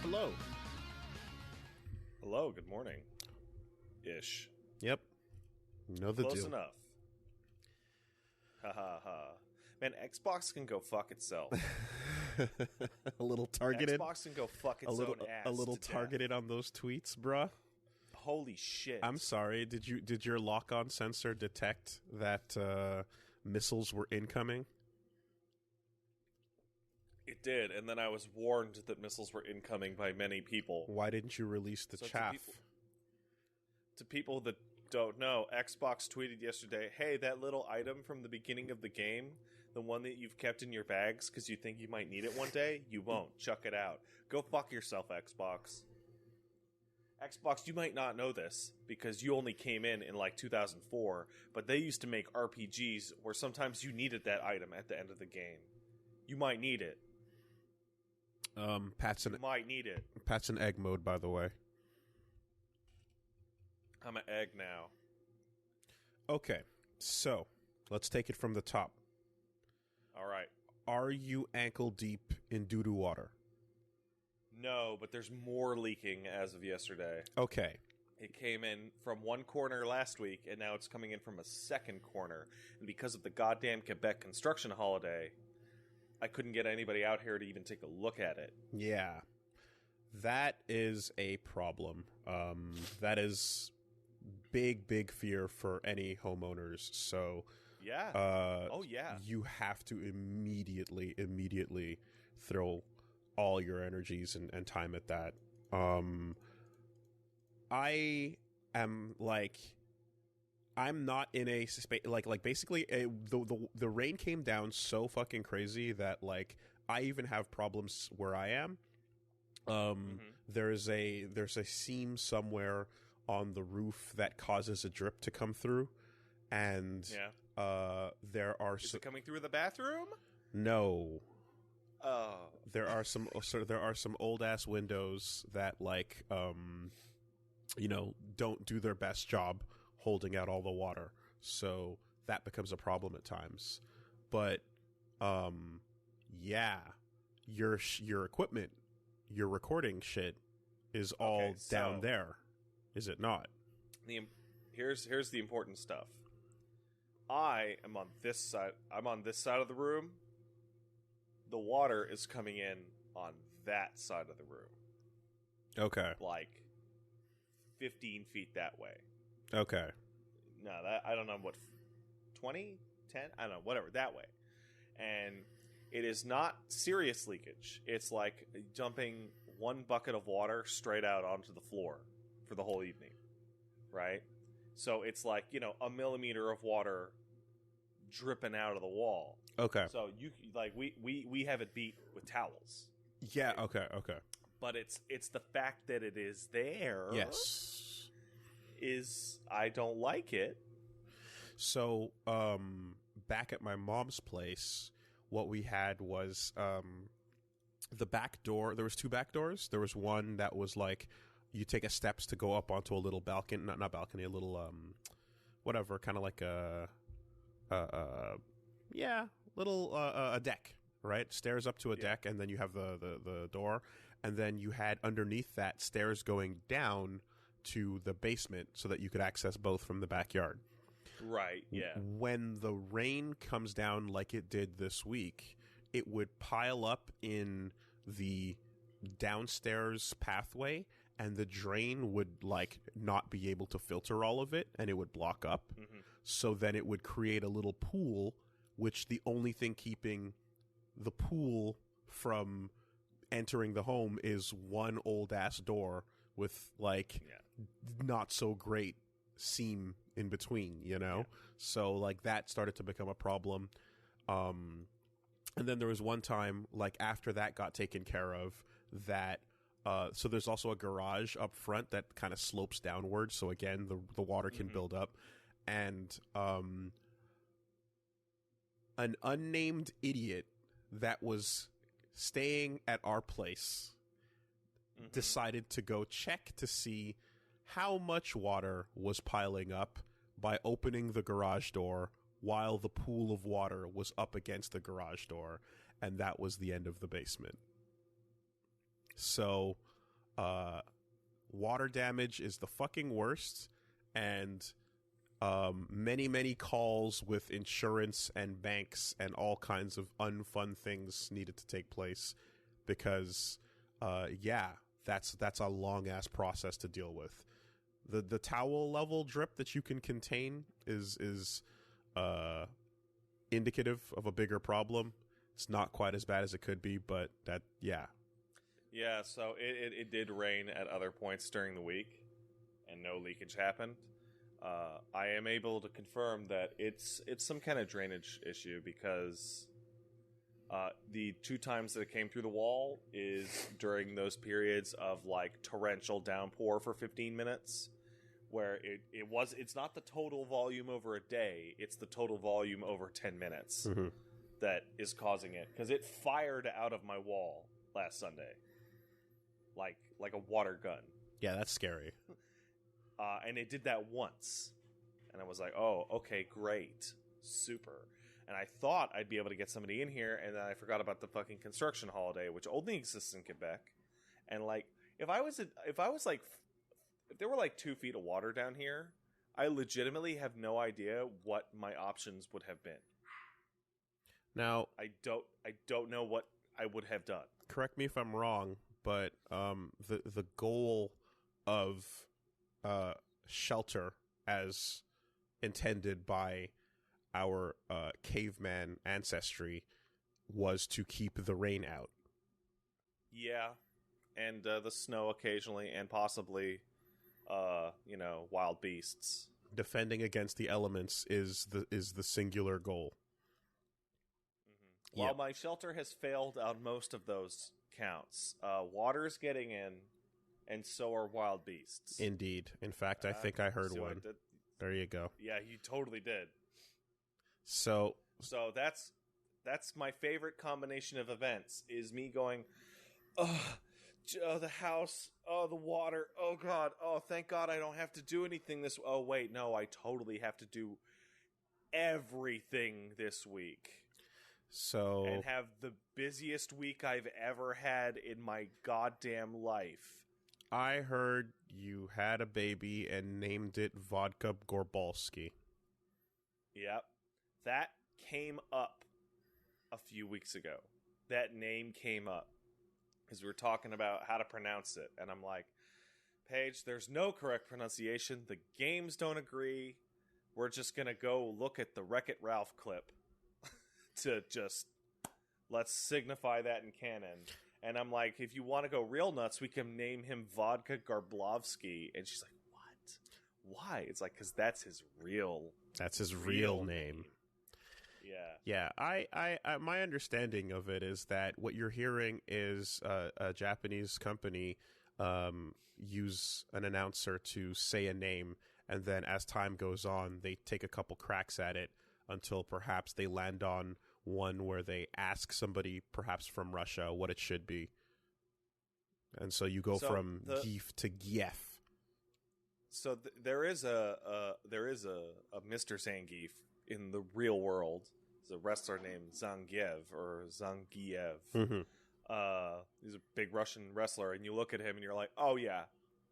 Hello. Hello, good morning. Ish. Yep. Know the Close deal. enough. Ha ha ha. Man, Xbox can go fuck itself. A little targeted. Xbox can go fuck its own ass. A little to targeted death. on those tweets, bruh. Holy shit. I'm sorry. Did your lock-on sensor detect that missiles were incoming? It did, and then I was warned that missiles were incoming by many people. Why didn't you release the chaff? To people that don't know, Xbox tweeted yesterday, hey, that little item from the beginning of the game, the one that you've kept in your bags because you think you might need it one day, you won't. Chuck it out. Go fuck yourself, Xbox. Xbox, you might not know this because you only came in like 2004, but they used to make RPGs where sometimes you needed that item at the end of the game. You might need it. Pat's You might need it. Pat's in egg mode, by the way. I'm an egg now. Okay, so let's take it from the top. All right. Are you ankle deep in doo-doo water? No, but there's more leaking as of yesterday. Okay. It came in from one corner last week, and now it's coming in from a second corner. And because of the goddamn Quebec construction holiday, I couldn't get anybody out here to even take a look at it. Yeah. That is a problem. That is big fear for any homeowners. So, yeah. Yeah. You have to immediately throw all your energies and time at that. I am like, I'm not in a space like basically the rain came down so fucking crazy that like I even have problems where I am. There's a seam somewhere on the roof that causes a drip to come through, and there are Is it coming through the bathroom? No. Oh. There are some old ass windows that don't do their best job holding out all the water. So that becomes a problem at times. But your equipment, your recording shit is all down there. Is it not? Here's the important stuff. I am on this side. I'm on this side of the room. The water is coming in on that side of the room. Okay. Like 15 feet that way. Okay. No, I don't know what 20, 10, I don't know, whatever, that way. And it is not serious leakage. It's like dumping one bucket of water straight out onto the floor for the whole evening. Right? So it's like, a millimeter of water dripping out of the wall. Okay. So we have it beat with towels. Yeah, right? okay. But it's the fact that it is there. Yes. I don't like it. So, back at my mom's place, what we had was the back door. There was two back doors. There was one that was like you take a steps to go up onto a little balcony, not balcony, a little whatever, kind of like a deck, right? Stairs up to a deck, and then you have the door, and then you had underneath that stairs going down to the basement so that you could access both from the backyard. Right, yeah. When the rain comes down like it did this week, it would pile up in the downstairs pathway, and the drain would not be able to filter all of it, and it would block up. Mm-hmm. So then it would create a little pool, which the only thing keeping the pool from entering the home is one old ass door with not so great seam in between, So that started to become a problem. And then there was one time after that got taken care of that so there's also a garage up front that kind of slopes downward, so again the water can build up, and an unnamed idiot that was staying at our place decided to go check to see how much water was piling up by opening the garage door while the pool of water was up against the garage door, and that was the end of the basement. So, water damage is the fucking worst, and many calls with insurance and banks and all kinds of unfun things needed to take place because, that's a long ass process to deal with. The towel level drip that you can contain is indicative of a bigger problem. It's not quite as bad as it could be, but Yeah, so it did rain at other points during the week, and no leakage happened. I am able to confirm that it's some kind of drainage issue because the 2 times that it came through the wall is during those periods of torrential downpour for 15 minutes, where it's not the total volume over a day, it's the total volume over 10 minutes that is causing it, because it fired out of my wall last Sunday. Like a water gun. Yeah, that's scary. And it did that once. And I was like, oh, okay, great. Super. And I thought I'd be able to get somebody in here, and then I forgot about the fucking construction holiday, which only exists in Quebec. And if there were 2 feet of water down here, I legitimately have no idea what my options would have been. Now, I don't know what I would have done. Correct me if I'm wrong, but the goal of shelter as intended by our caveman ancestry was to keep the rain out. Yeah, and the snow occasionally, and possibly, wild beasts. Defending against the elements is the singular goal. Mm-hmm. While my shelter has failed on most of those counts, water's getting in, and so are wild beasts. Indeed. In fact, I think I heard one. There you go. Yeah, you totally did. So that's my favorite combination of events, is me going, oh, the house, oh, the water, oh god, oh, thank god I don't have to do anything this, oh wait, no, I totally have to do everything this week. So And have the busiest week I've ever had in my goddamn life. I heard you had a baby and named it Vodka Gorbalski. Yep. That came up a few weeks ago. That name came up because we were talking about how to pronounce it. And I'm like, Paige, there's no correct pronunciation. The games don't agree. We're just going to go look at the Wreck-It Ralph clip to just let's signify that in canon. And I'm like, if you want to go real nuts, we can name him Vodka Garblovsky. And she's like, what? Why? It's like, because that's his real name. Yeah. I my understanding of it is that what you're hearing is a Japanese company use an announcer to say a name, and then as time goes on, they take a couple cracks at it until perhaps they land on one where they ask somebody, perhaps from Russia, what it should be. And so you go from Gief to Gief. So there is a Mr. Zangief in the real world. There's a wrestler named Zangief or Zangiev. Mm-hmm. He's a big Russian wrestler, and you look at him and you're like, oh yeah,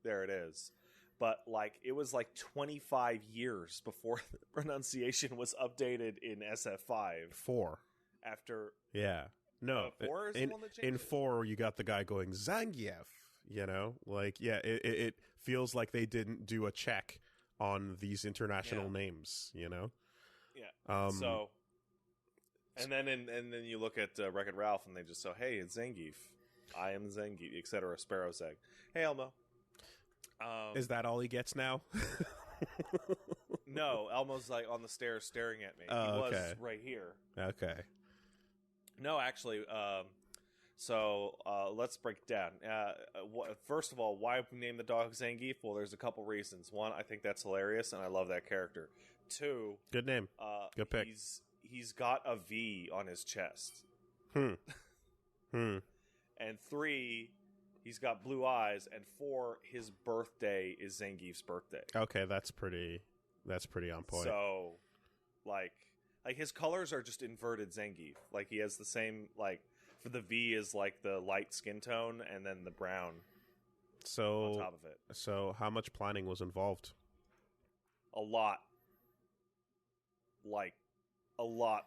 there it is. But like, it was like 25 years before the pronunciation was updated in SF5. 4. After no, 4 is the one that changed in it? 4 you got the guy going Zangief. You know, like it feels like they didn't do a check on these international names. You know, yeah. So, and then you look at Wreck-It Ralph, and they just say, "Hey, it's Zangief. I am Zangief, etc." Sparrow's egg. Hey, Elmo. Is that all he gets now? No, Elmo's like on the stairs staring at me. Oh, he was okay. right here. Okay. No, actually, let's break it down. First of all, why name the dog Zangief? Well, there's a couple reasons. One, I think that's hilarious, and I love that character. 2, good name. Good pick. He's got a V on his chest. And 3, he's got blue eyes. And 4, his birthday is Zangief's birthday. Okay, that's pretty on point. So, like his colors are just inverted Zangief. Like, he has the same, like, for the V is like the light skin tone, and then the brown on top of it. So how much planning was involved? A lot. Like, a lot.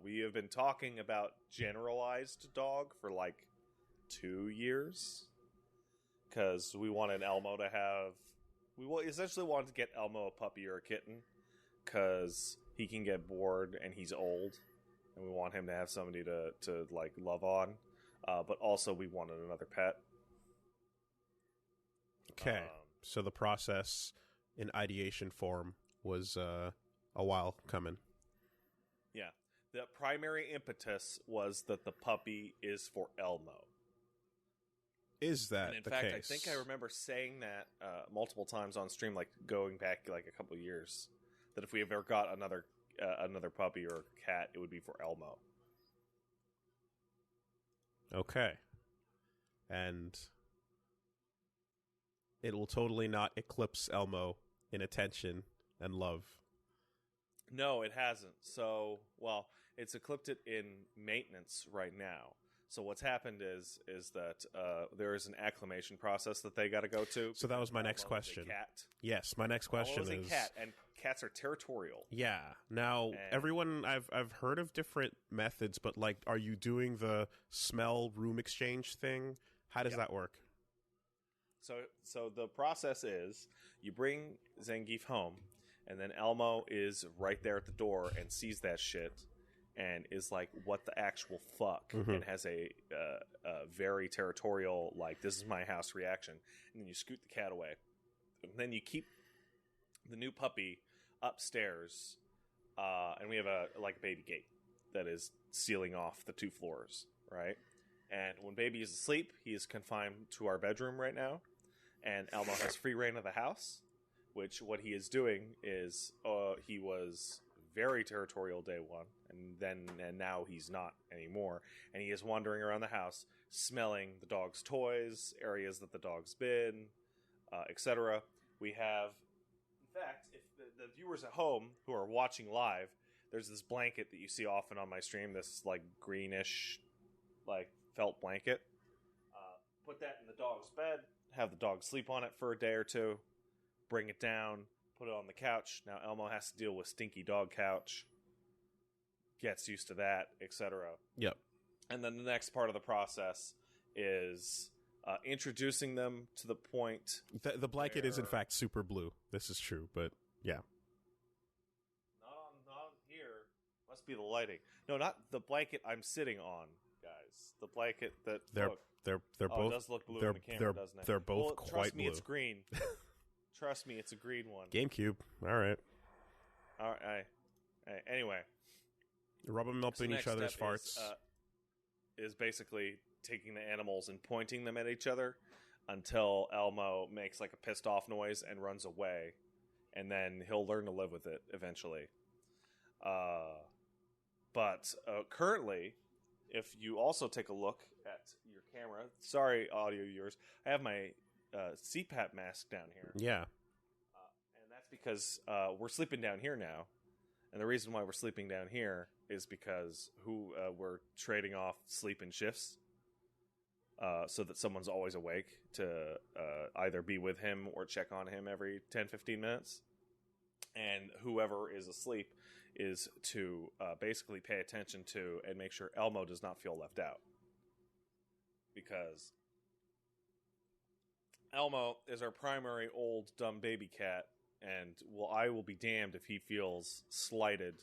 We have been talking about generalized dog for like 2 years. Because we wanted Elmo to have... We essentially wanted to get Elmo a puppy or a kitten. Because he can get bored and he's old. And we want him to have somebody to like love on. But also we wanted another pet. Okay. So the process in ideation form was a while coming. Yeah. The primary impetus was that the puppy is for Elmo. Is that and in the fact, case? I think I remember saying that multiple times on stream, like going back like a couple years, that if we ever got another puppy or cat, it would be for Elmo. Okay. And it will totally not eclipse Elmo in attention and love. No, it hasn't. So, well, it's eclipsed it in maintenance right now. So what's happened is that there is an acclimation process that they got to go to. So that was my next question. Cat. Yes, my next question is is a cat, and cats are territorial. Yeah. Now, everyone, I've heard of different methods, but like, are you doing the smell room exchange thing? How does that work? So the process is you bring Zangief home, and then Elmo is right there at the door and sees that shit. And is like, what the actual fuck? Mm-hmm. And has a very territorial, like, this is my house reaction. And then you scoot the cat away. And then you keep the new puppy upstairs. And we have a baby gate that is sealing off the 2 floors, right? And when baby is asleep, he is confined to our bedroom right now. And Elmo has free reign of the house, which what he is doing is he was very territorial day one, and now he's not anymore. And he is wandering around the house, smelling the dog's toys, areas that the dog's been, etc. We have, in fact, if the viewers at home who are watching live, there's this blanket that you see often on my stream, this like greenish, like felt blanket. Put that in the dog's bed, have the dog sleep on it for a day or two, bring it down, put it on the couch. Now Elmo has to deal with stinky dog couch, gets used to that, etc. Yep. And then the next part of the process is introducing them to the point. The blanket is in fact super blue. This is true, but yeah. Not here. Must be the lighting. No, not the blanket I'm sitting on, guys. The blanket that They're both. it does look blue in the camera, doesn't it? They're both trust quite me, blue. it's green. Trust me, it's a green one. GameCube. All right. All right. Anyway, Rub them up in each other's farts. Is basically taking the animals and pointing them at each other until Elmo makes like a pissed off noise and runs away, and then he'll learn to live with it eventually. But currently, if you also take a look at your camera, sorry audio viewers, I have my CPAP mask down here. Yeah. And that's because we're sleeping down here now. And the reason why we're sleeping down here is because we're trading off sleep in shifts so that someone's always awake to either be with him or check on him every 10-15 minutes. And whoever is asleep is to basically pay attention to and make sure Elmo does not feel left out. Because Elmo is our primary old dumb baby cat, and I will be damned if he feels slighted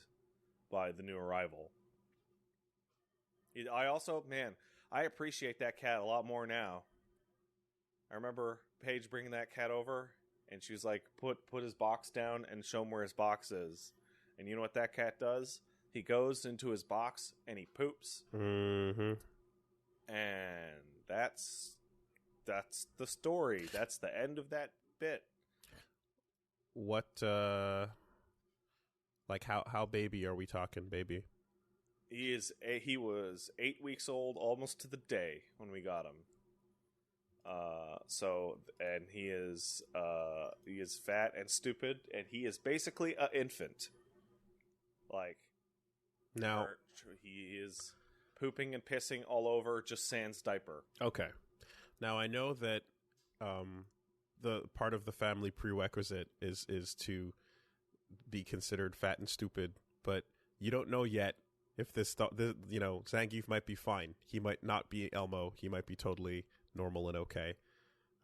by the new arrival. I appreciate that cat a lot more now. I remember Paige bringing that cat over, and she was like, put his box down and show him where his box is. And you know what that cat does? He goes into his box and he poops. Mm-hmm. And that's the story. That's the end of that bit. What, like how baby are we talking, baby? He was 8 weeks old, almost to the day when we got him. And he is fat and stupid, and he is basically an infant. Like, now he is pooping and pissing all over, just sans diaper. Okay. Now I know that the part of the family prerequisite is to be considered fat and stupid, but you don't know yet if Zangief might be fine. He might not be Elmo. He might be totally normal and okay.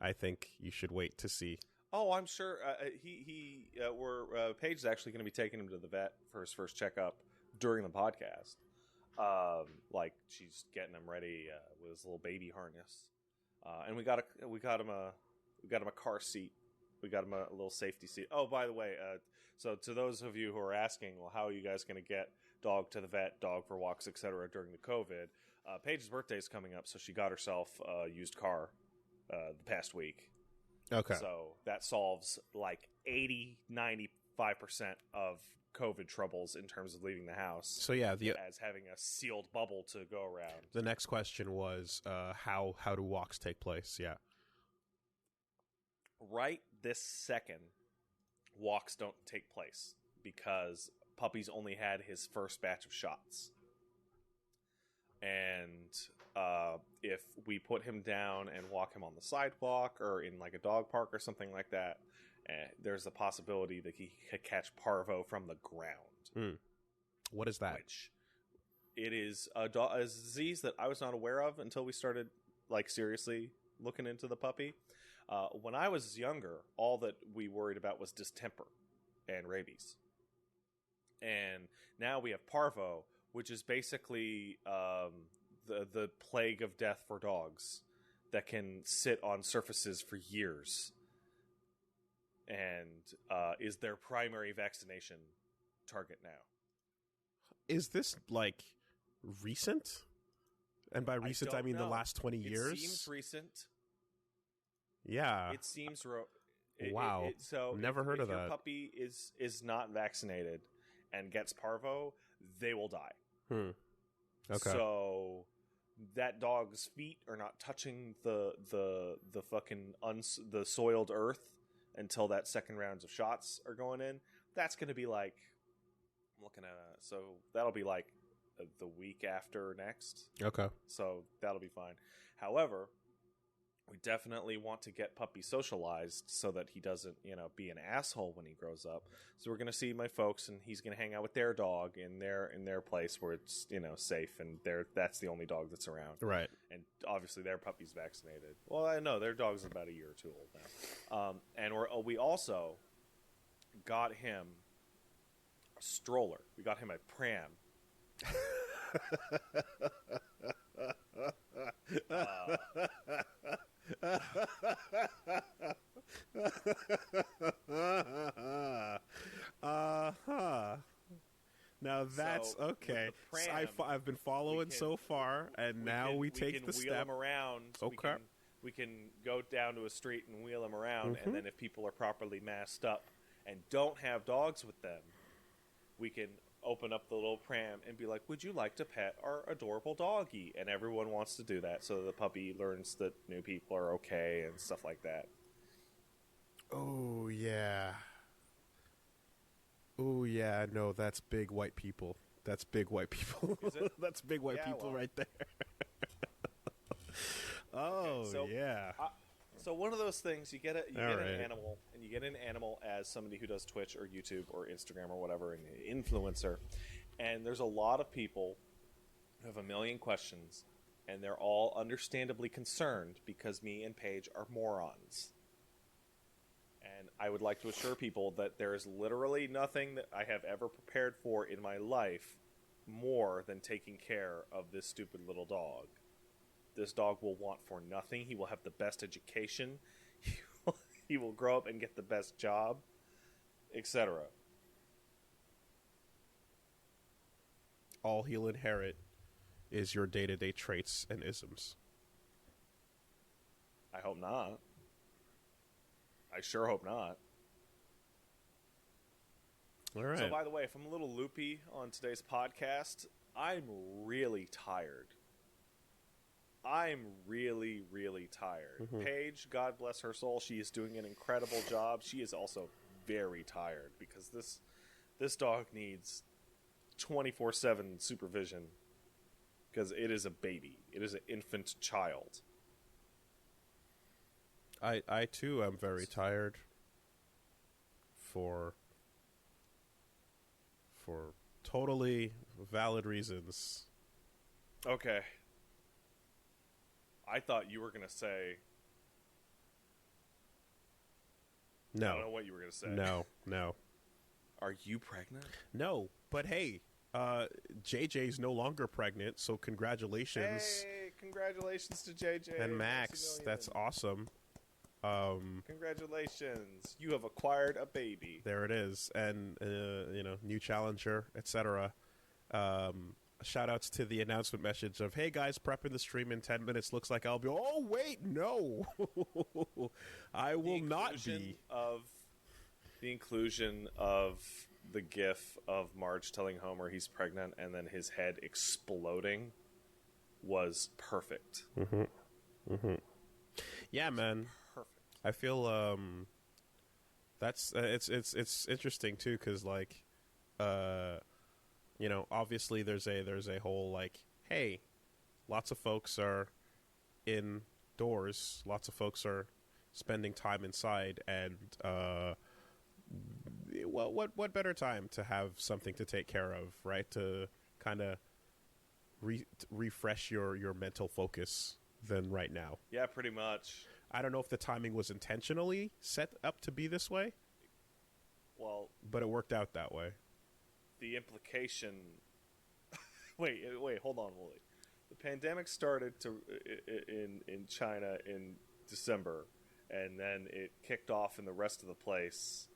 I think you should wait to see. Oh, I'm sure. Paige is actually going to be taking him to the vet for his first checkup during the podcast. Like she's getting him ready with his little baby harness, and we got him a car seat. We got him a little safety seat. Oh, by the way, so to those of you who are asking, well, how are you guys going to get dog to the vet, dog for walks, etc. during the COVID? Paige's birthday is coming up, so she got herself a used car the past week. Okay. So that solves like 80-95% of COVID troubles in terms of leaving the house. So yeah, as having a sealed bubble to go around. The next question was how do walks take place? Yeah. Right this second, walks don't take place because Puppy's only had his first batch of shots. And if we put him down and walk him on the sidewalk or in like a dog park or something like that, there's a possibility that he could catch parvo from the ground. What is that? Which it is a disease that I was not aware of until we started like seriously looking into the puppy. When I was younger, all that we worried about was distemper and rabies. And now we have parvo, which is basically the plague of death for dogs that can sit on surfaces for years and is their primary vaccination target now. Is this like recent? And by recent, I mean the last 20 years? It seems recent. Yeah. It seems... Wow. So never heard of that. If your puppy is not vaccinated and gets parvo, they will die. Okay. So that dog's feet are not touching the fucking the soiled earth until that second rounds of shots are going in. That's going to be like, I'm looking at so that'll be like the week after next. Okay. So that'll be fine. However, we definitely want to get puppy socialized so that he doesn't, be an asshole when he grows up. So we're going to see my folks, and he's going to hang out with their dog in their place where it's, safe, and that's the only dog that's around. Right. And obviously their puppy's vaccinated. Well, I know their dog's about a year or two old now. And we also got him a stroller. We got him a pram. Now that's okay. Pram, I've been following so far, and now we take the step. We can wheel him around. Okay. We can go down to a street and wheel him around, and then if people are properly masked up and don't have dogs with them, we can open up the little pram and be like, would you like to pet our adorable doggy? And everyone wants to do that, so the puppy learns that new people are okay and stuff like that. Oh, yeah. Oh, yeah. No, that's big white people. That's big white people. Is it? That's big white people right there. Oh, okay, yeah. So one of those things, you get an right. animal, and you get an animal as somebody who does Twitch or YouTube or Instagram or whatever, an influencer, and there's a lot of people who have a million questions, and they're all understandably concerned because me and Paige are morons. And I would like to assure people that there is literally nothing that I have ever prepared for in my life more than taking care of this stupid little dog. This dog will want for nothing. He will have the best education. He will grow up and get the best job, etc. All he'll inherit is your day-to-day traits and isms. I hope not. I sure hope not. All right. So, by the way, if I'm a little loopy on today's podcast, I'm really tired. I'm really, really tired. Paige, God bless her soul, she is doing an incredible job. She is also very tired because this dog needs 24/7 supervision because it is a baby. It is an infant child. I too am very tired for totally valid reasons. Okay. I thought you were going to say... No. I don't know what you were going to say. No. Are you pregnant? No, but hey, JJ's no longer pregnant, so congratulations. Hey, congratulations to JJ. And Max, that's awesome. Congratulations. You have acquired a baby. There it is. And, new challenger, etc. Shout outs to the announcement message of, hey guys, prepping the stream in 10 minutes. Looks like I'll be, oh wait, no. I will not be. The inclusion of the gif of Marge telling Homer he's pregnant and then his head exploding was perfect. Yeah, man. Perfect. I feel that's it's interesting too, because like obviously there's a whole like, hey, lots of folks are indoors, lots of folks are spending time inside, and what better time to have something to take care of, right? To kind of refresh your mental focus than right now. Yeah, pretty much. I don't know if the timing was intentionally set up to be this way. Well, but it worked out that way. The implication... wait, hold on, Wooly. The pandemic started in China in December, and then it kicked off in the rest of the place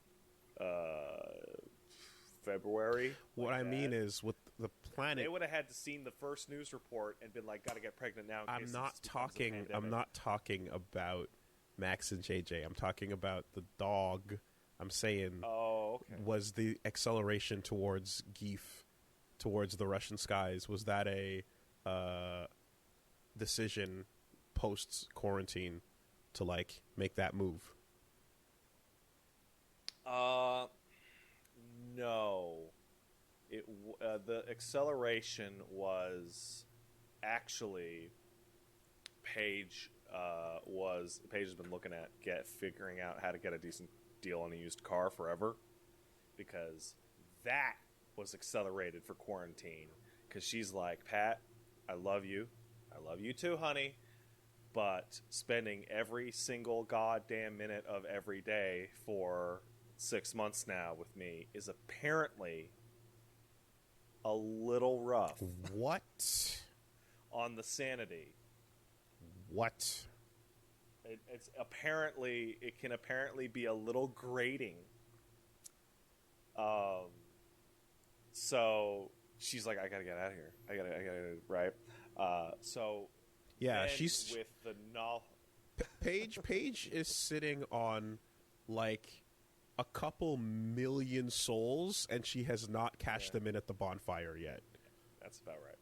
February. What I mean is, with the planet. They would have had to seen the first news report and been like, "Got to get pregnant now." I'm not talking about Max and JJ. I'm talking about the dog. I'm saying, was the acceleration towards Geef, towards the Russian skies, was that a decision post quarantine to like make that move? No. The acceleration was actually Paige has been looking at figuring out how to get a decent deal on a used car forever, because that was accelerated for quarantine, because she's like, Pat, I love you too, honey, but spending every single goddamn minute of every day for 6 months now with me is apparently a little rough. What? On the sanity. What? It can apparently be a little grating. So she's like, I gotta get out of here. I gotta, right? So yeah, she's with the Paige is sitting on like a couple million souls, and she has not cashed them in at the bonfire yet. That's about right.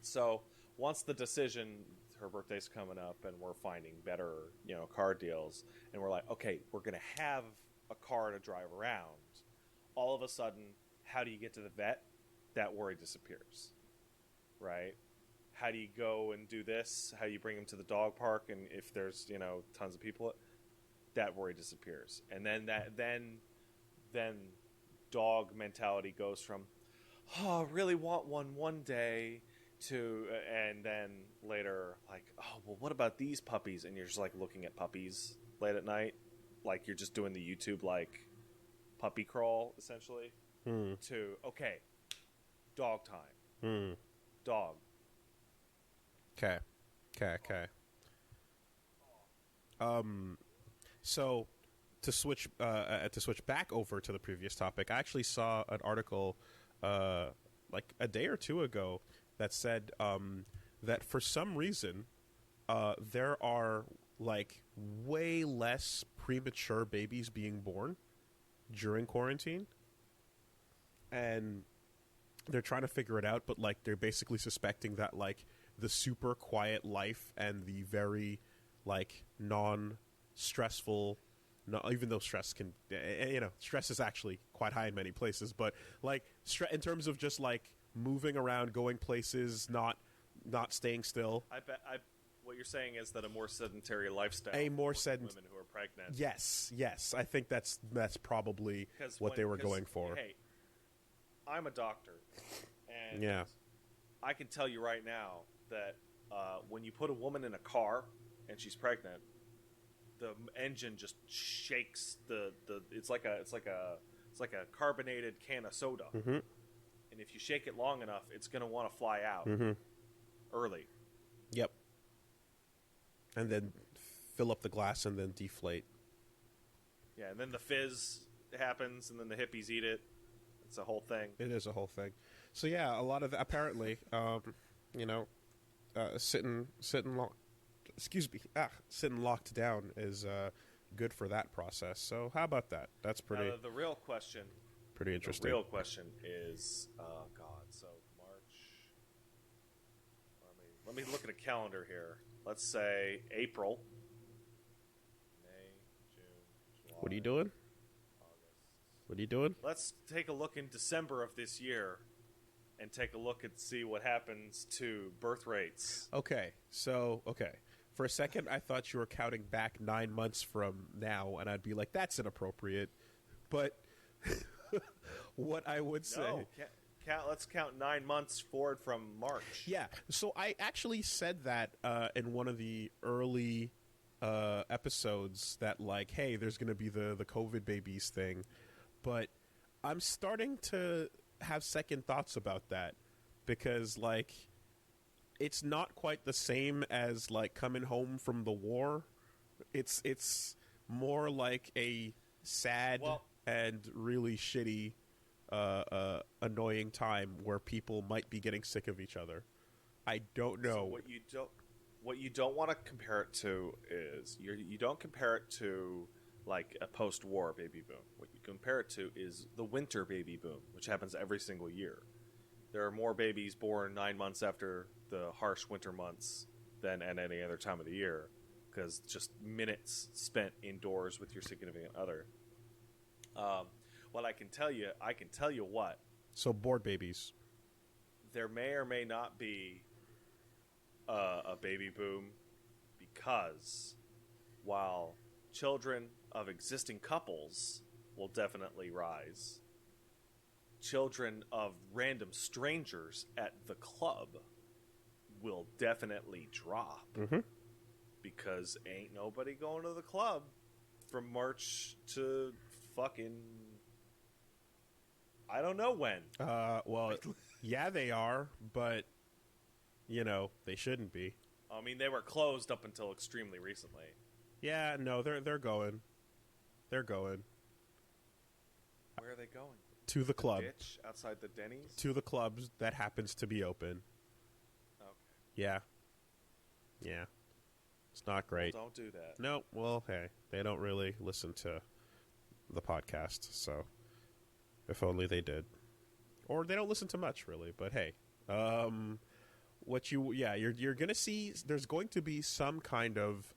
So once the decision, her birthday's coming up, and we're finding better, car deals, and we're like, okay, we're gonna have a car to drive around. All of a sudden, how do you get to the vet? That worry disappears, right? How do you go and do this? How do you bring them to the dog park? And if there's, tons of people, that worry disappears. And then then dog mentality goes from, oh, I really want one day, to, and then later, like, oh, well, what about these puppies? And you're just like looking at puppies late at night, like you're just doing the YouTube like puppy crawl essentially. To, okay, dog time. Dog. Okay. So to switch back over to the previous topic, I actually saw an article like a day or two ago that said that for some reason there are like way less premature babies being born during quarantine, and they're trying to figure it out, but like they're basically suspecting that like the super quiet life and the very like non-stressful, even though stress can, stress is actually quite high in many places, but like in terms of just like moving around, going places, not staying still. I bet what you're saying is that a more sedentary lifestyle, women who are pregnant. Yes, I think that's probably what they were going for. Hey, I'm a doctor, and yeah, I can tell you right now that when you put a woman in a car and she's pregnant, the engine just shakes it's like a carbonated can of soda. Mm-hmm. And if you shake it long enough, it's going to want to fly out early. Yep. And then fill up the glass and then deflate. Yeah, and then the fizz happens, and then the hippies eat it. It's a whole thing. It is a whole thing. So yeah, a lot of apparently, sitting locked down is good for that process. So how about that? That's pretty. The real question. Pretty interesting. The real question is, so March. Let me look at a calendar here. Let's say April, May, June, July. What are you doing? August. What are you doing? Let's take a look in December of this year and take a look and see what happens to birth rates. Okay. For a second, I thought you were counting back 9 months from now, and I'd be like, that's inappropriate. But what I would say... No, let's count 9 months forward from March. Yeah, so I actually said that in one of the early episodes that, like, hey, there's going to be the COVID babies thing. But I'm starting to have second thoughts about that because, like, it's not quite the same as, like, coming home from the war. It's more like a sad and really shitty annoying time where people might be getting sick of each other. I don't know. So what you don't want to compare it to is you don't compare it to like a post-war baby boom. What you compare it to is the winter baby boom, which happens every single year. There are more babies born 9 months after the harsh winter months than at any other time of the year, because just minutes spent indoors with your significant other. What I can tell you what. So bored babies. There may or may not be a baby boom, because while children of existing couples will definitely rise, children of random strangers at the club will definitely drop. Mm-hmm. Because ain't nobody going to the club from March to fucking I don't know when. Well, yeah, they are, but you know they shouldn't be. I mean, they were closed up until extremely recently. Yeah, no, they're going. They're going Where are they going? to the club. Ditch outside the Denny's? To the clubs that happens to be open. Okay. Yeah. Yeah. It's not great. Well, don't do that. No, well, hey, they don't really listen to the podcast, so if only they did. Or they don't listen to much, really, but hey. You're going to see, there's going to be some kind of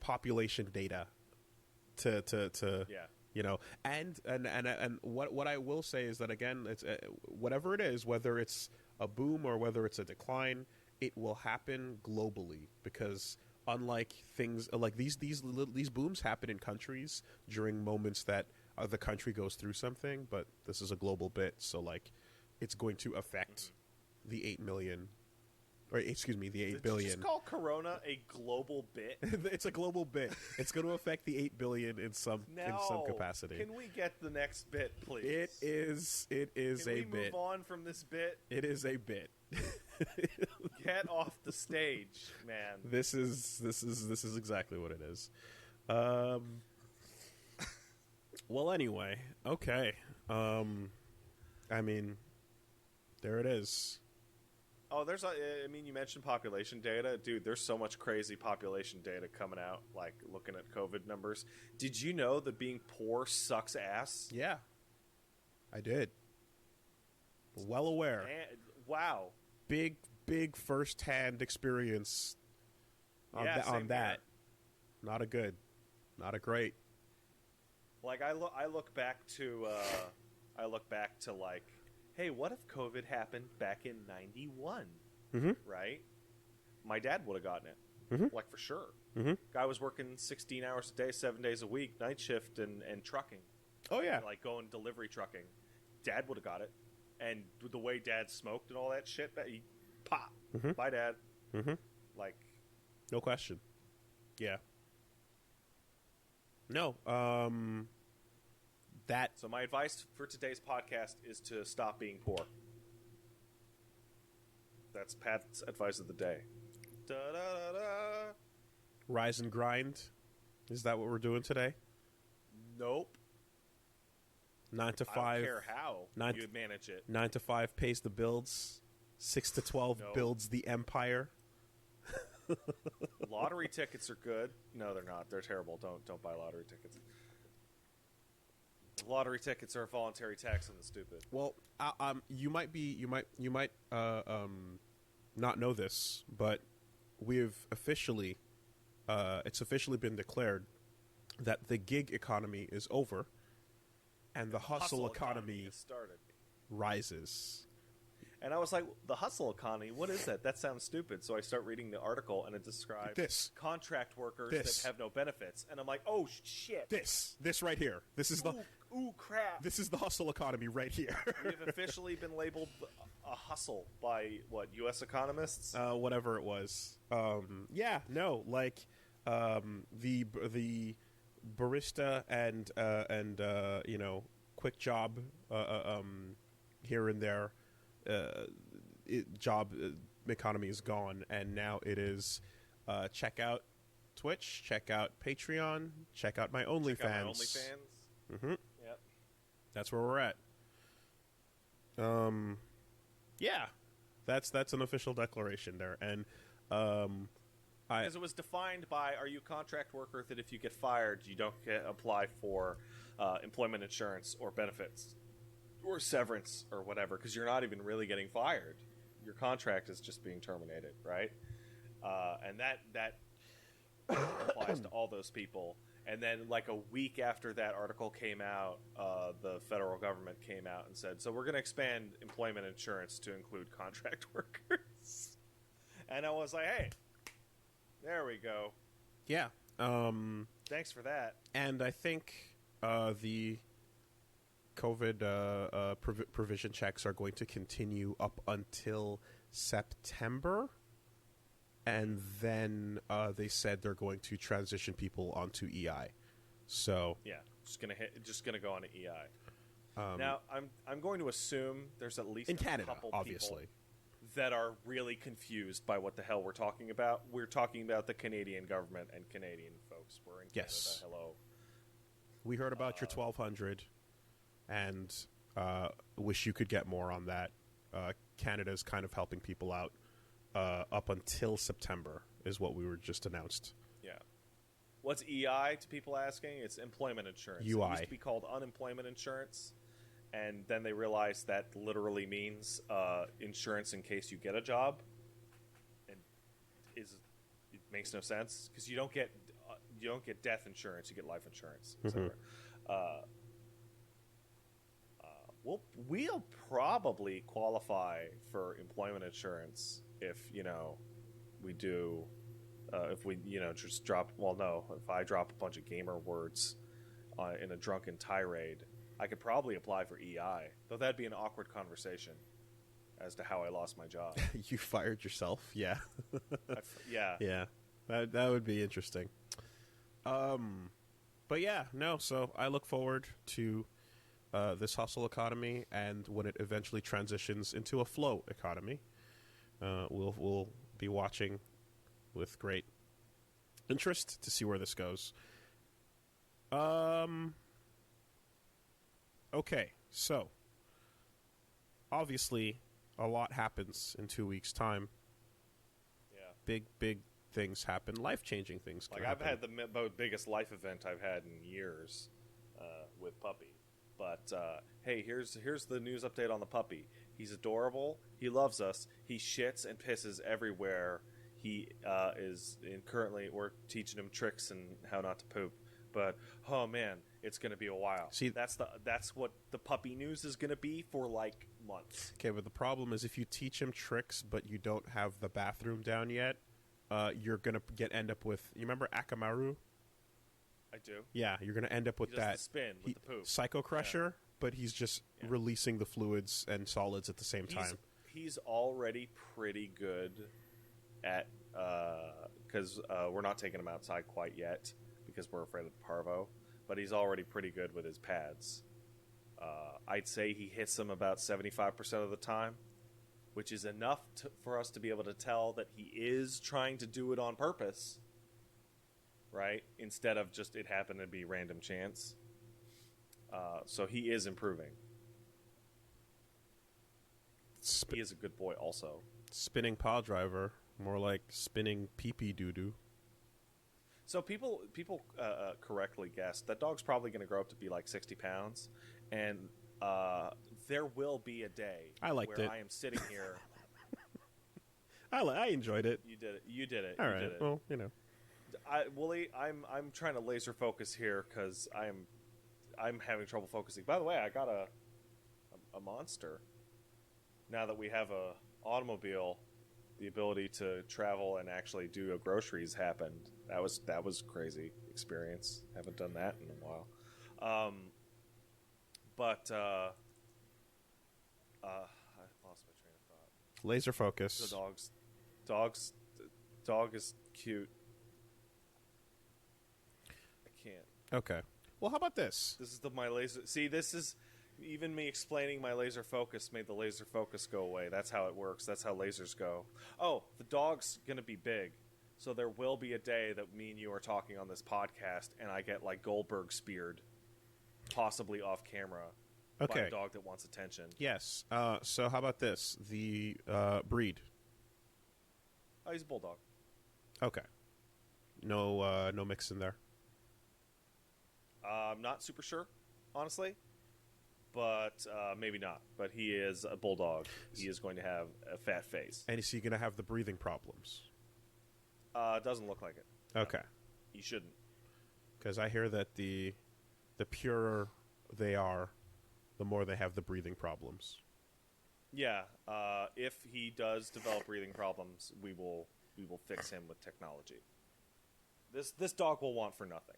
population data to Yeah. you know, and what I will say is that, again, it's whatever it is, whether it's a boom or whether it's a decline, it will happen globally, because unlike things like these booms happen in countries during moments that the country goes through something, but this is a global bit, so like it's going to affect the 8 million, or excuse me, the 8 billion. Did you just call Corona a global bit? It's a global bit. It's going to affect the 8 billion in some capacity. Can we get the next bit, please? It is Can a we bit. move on from this bit? It is a bit. Get off the stage, man. This is exactly what it is. Well, anyway, okay. I mean, there it is. Oh, you mentioned population data. Dude, there's so much crazy population data coming out, like looking at COVID numbers. Did you know that being poor sucks ass? Yeah, I did. Well aware. Wow. Big first-hand experience on that. Not a great. Like I look back to like, hey, what if COVID happened back in 91? Mm-hmm. Right? My dad would have gotten it. Mm-hmm. Like, for sure. Mm-hmm. Guy was working 16 hours a day, 7 days a week, night shift and trucking. Oh, yeah. Like, going delivery trucking. Dad would have got it. And the way Dad smoked and all that shit, he pop. Mm-hmm. Bye, Dad. Mm-hmm. Like, no question. Yeah. No. That. So my advice for today's podcast is to stop being poor. That's Pat's advice of the day. Da-da-da-da. Rise and grind. Is that what we're doing today? Nope. 9 to 5. I don't care how you'd manage it. 9 to 5 pays the bills. 6 to 12 builds the empire. Lottery tickets are good. No, they're not. They're terrible. Don't buy lottery tickets. Lottery tickets are a voluntary tax on the stupid. Well, you might not know this, but we've officially, it's officially been declared that the gig economy is over, and the hustle economy has started. Rises. And I was like, the hustle economy, what is that? That sounds stupid. So I start reading the article, and it describes contract workers that have no benefits. And I'm like, oh, shit. This right here. This is Ooh, crap. This is the hustle economy right here. We have officially been labeled a hustle by, what, U.S. economists? Whatever it was. Yeah, no, like, the barista and quick job, here and there, job economy is gone, and now it is check out Twitch, check out Patreon, check out my OnlyFans. Mm-hmm. Yep. That's where we're at. Yeah, that's an official declaration there, and because it was defined by, are you a contract worker that if you get fired, you don't apply for employment insurance or benefits or severance or whatever, because you're not even really getting fired. Your contract is just being terminated, right? And that applies to all those people. And then, like a week after that article came out, the federal government came out and said, so we're going to expand employment insurance to include contract workers. And I was like, hey, there we go. Yeah. Thanks for that. And I think the COVID provision checks are going to continue up until September. And then they said they're going to transition people onto EI. So yeah, just gonna go on to EI. Now I'm going to assume there's at least in a Canada, couple obviously, people that are really confused by what the hell we're talking about. We're talking about the Canadian government and Canadian folks. We're in Canada. Yes. Hello. We heard about your 1,200, and wish you could get more on that. Canada's kind of helping people out. Up until September is what we were just announced. Yeah. What's EI to people asking? It's employment insurance. UI. It used to be called unemployment insurance, and then they realized that literally means insurance in case you get a job. And it makes no sense because you don't get death insurance, you get life insurance, etc. We'll probably qualify for employment insurance if we do if we just drop if I drop a bunch of gamer words in a drunken tirade, I could probably apply for EI, though that'd be an awkward conversation as to how I lost my job. You fired yourself? Yeah. Yeah that would be interesting. But yeah, no, so I look forward to this hustle economy, and when it eventually transitions into a flow economy, we'll be watching with great interest to see where this goes. Okay, so obviously a lot happens in 2 weeks' time. Yeah, big things happen, life-changing things. Like I've had the biggest life event I've had in years with Puppy. But hey, here's the news update on the puppy. He's adorable. He loves us. He shits and pisses everywhere. He currently we're teaching him tricks and how not to poop. But oh man, it's gonna be a while. See, that's what the puppy news is gonna be for like months. Okay, but the problem is if you teach him tricks but you don't have the bathroom down yet, you're gonna end up with. You remember Akamaru? I do. Yeah, you're going to end up with that the spin with the poop. Psycho Crusher, but he's just releasing the fluids and solids at the same time. He's already pretty good at because we're not taking him outside quite yet because we're afraid of the parvo, but he's already pretty good with his pads. I'd say he hits them about 75% of the time, which is enough for us to be able to tell that he is trying to do it on purpose. Right? Instead of just it happened to be random chance. So he is improving. He is a good boy also. Spinning paw driver, more like spinning pee-pee doo-doo. So people correctly guessed that dog's probably going to grow up to be like 60 pounds. And there will be a day where I am sitting here. I enjoyed it. You did it. All right. Well, Wooly, I'm trying to laser focus here because I'm having trouble focusing. By the way, I got a monster. Now that we have a automobile, the ability to travel and actually do a groceries happened. That was crazy experience. Haven't done that in a while. But I lost my train of thought. Laser focus. The dog is cute. Okay. Well, how about this? This is my laser. See, this is even me explaining my laser focus made the laser focus go away. That's how it works. That's how lasers go. Oh, the dog's gonna be big, so there will be a day that me and you are talking on this podcast, and I get like Goldberg speared. possibly off camera by Okay. a dog that wants attention. Yes. So how about this? The breed. Oh, he's a bulldog. Okay. No mix in there. I'm not super sure, honestly, but maybe not. But he is a bulldog. He is going to have a fat face. And is he going to have the breathing problems? Doesn't look like it. Okay. No, he shouldn't. Because I hear that the purer they are, the more they have the breathing problems. Yeah. If he does develop breathing problems, we will fix him with technology. This dog will want for nothing.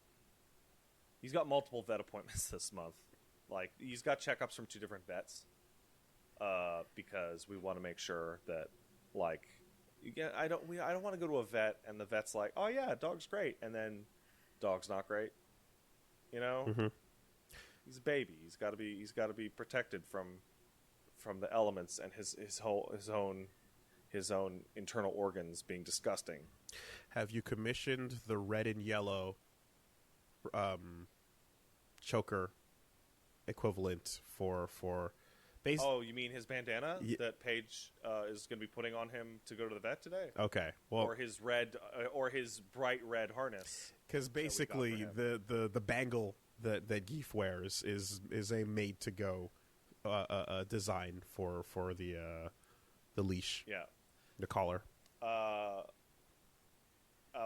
He's got multiple vet appointments this month. Like, he's got checkups from 2 different vets. Because we want to make sure that, like, I don't want to go to a vet and the vet's like, oh yeah, dog's great, and then dog's not great. You know, Mm-hmm. He's a baby. He's got to be protected from the elements and his own internal organs being disgusting. Have you commissioned the red and yellow choker equivalent for base? Oh, you mean his bandana that Paige is going to be putting on him to go to the vet today? Okay, well, Or his bright red harness. because basically the bangle that Geef wears is a made to go design for the leash. Yeah. The collar.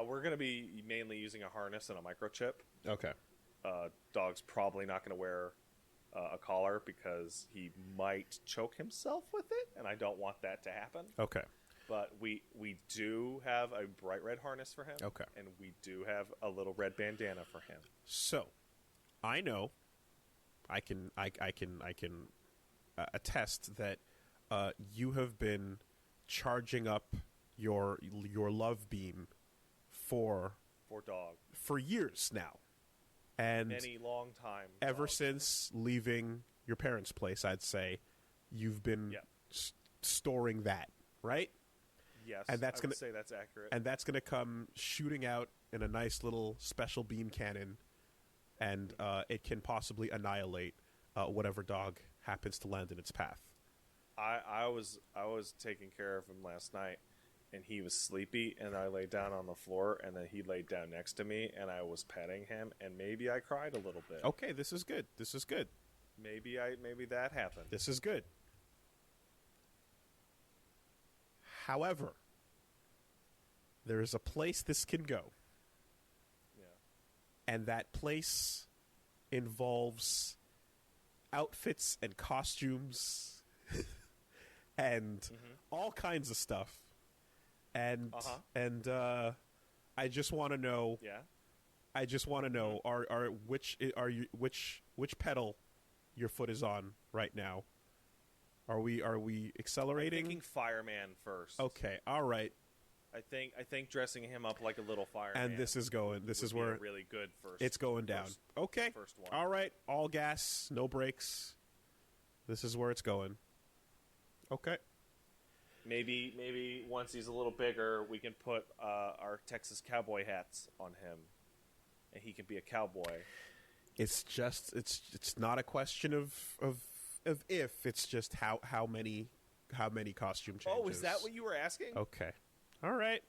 We're going to be mainly using a harness and a microchip. Okay. Dog's probably not going to wear a collar because he might choke himself with it, and I don't want that to happen. Okay. But we do have a bright red harness for him. Okay. And we do have a little red bandana for him. So, I know, I can attest that you have been charging up your love beam for dog years now, and many long time. ever dog. since leaving your parents' place, I'd say you've been storing that, right? Yes, and that's I would say that's accurate. And that's gonna come shooting out in a nice little special beam cannon, and it can possibly annihilate whatever dog happens to land in its path. I was taking care of him last night, and he was sleepy, and I laid down on the floor, and then he laid down next to me, and I was petting him, and maybe I cried a little bit. Okay, this is good. This is good. Maybe that happened. This is good. However, there is a place this can go. Yeah. And that place involves outfits and costumes and all kinds of stuff. And I just want to know. Yeah. I just want to know which pedal your foot is on right now. Are we accelerating? I'm thinking fireman first. Okay, all right. I think dressing him up like a little fireman. And this is going. This is where really good first. It's going down. Okay. First one. All right. All gas, no brakes. This is where it's going. Okay. Maybe once he's a little bigger, we can put our Texas cowboy hats on him, and he can be a cowboy. It's not a question of if. It's just how many costume changes. Oh, is that what you were asking? Okay. All right.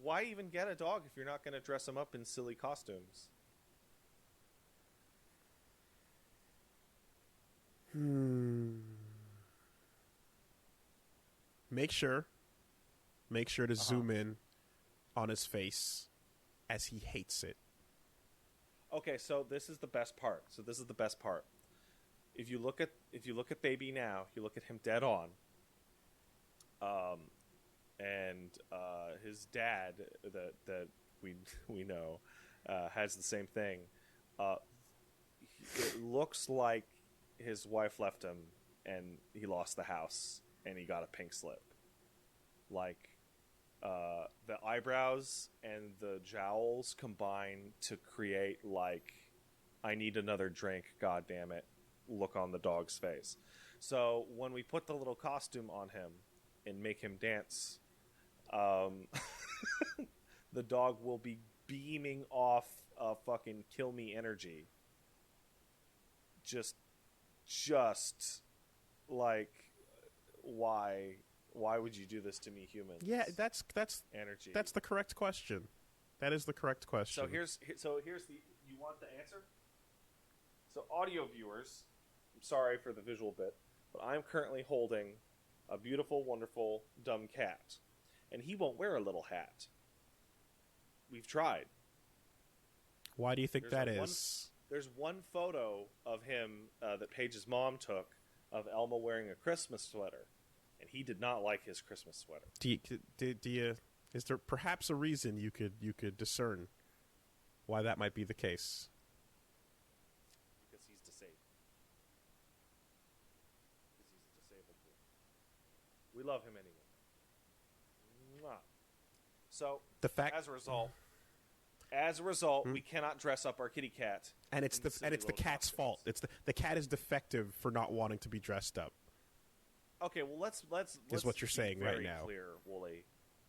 Why even get a dog if you're not going to dress him up in silly costumes? Make sure to zoom in on his face as he hates it. Okay, so this is the best part. If you look at baby now, you look at him dead on. And his dad that we know has the same thing. It looks like his wife left him and he lost the house and he got a pink slip. Like the eyebrows and the jowls combine to create like I need another drink, god damn it, look on the dog's face. So when we put the little costume on him and make him dance, the dog will be beaming off fucking kill me energy just like, why would you do this to me, humans? Yeah, that's energy. That's the correct question. That is the correct question. So here's the, you want the answer? So audio viewers, I'm sorry for the visual bit, but I'm currently holding a beautiful, wonderful, dumb cat, and he won't wear a little hat. We've tried. Why do you think that is? There's one photo of him that Paige's mom took of Elma wearing a Christmas sweater, and he did not like his Christmas sweater. Is there perhaps a reason you could discern why that might be the case? Because he's disabled. Because he's a disabled boy. We love him anyway. Mwah. So, as a result, we cannot dress up our kitty cat. And it's the cat's fault. It's the cat is defective for not wanting to be dressed up. Okay, well let's is what you're saying right now. Clear, Wooly.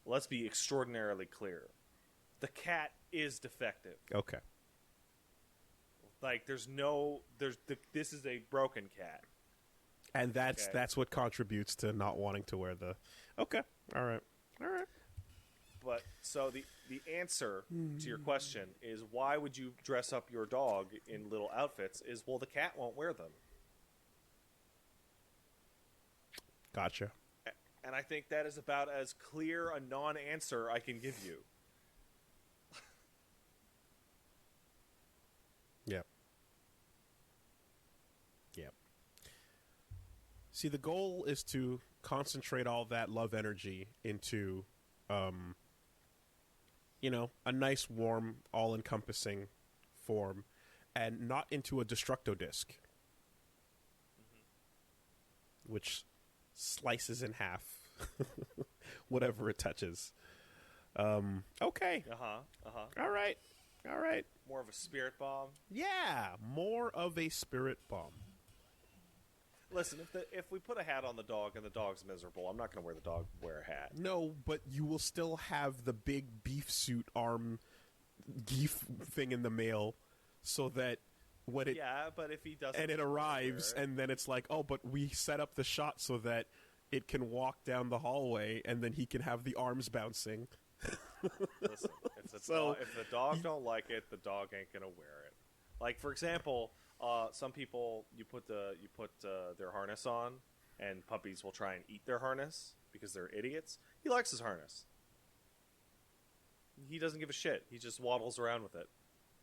Let's be extraordinarily clear. The cat is defective. Okay. Like this is a broken cat. And that's what contributes to not wanting to wear the. Okay. All right. But so the answer to your question is, why would you dress up your dog in little outfits? Is, well, the cat won't wear them. Gotcha. And I think that is about as clear a non-answer I can give you. Yep. See, the goal is to concentrate all that love energy into, a nice, warm, all-encompassing form, and not into a destructo disc, which slices in half whatever it touches. Okay. All right. More of a spirit bomb. Yeah, more of a spirit bomb. Listen, if we put a hat on the dog and the dog's miserable, I'm not going to wear a hat. No, but you will still have the big beef suit arm geef thing in the mail, so that when it but if he doesn't, and it arrives, and then it's like, oh, but we set up the shot so that it can walk down the hallway, and then he can have the arms bouncing. Listen, if the dog don't like it, the dog ain't gonna wear it. Like, for example, some people you put their harness on, and puppies will try and eat their harness because they're idiots. He likes his harness. He doesn't give a shit. He just waddles around with it.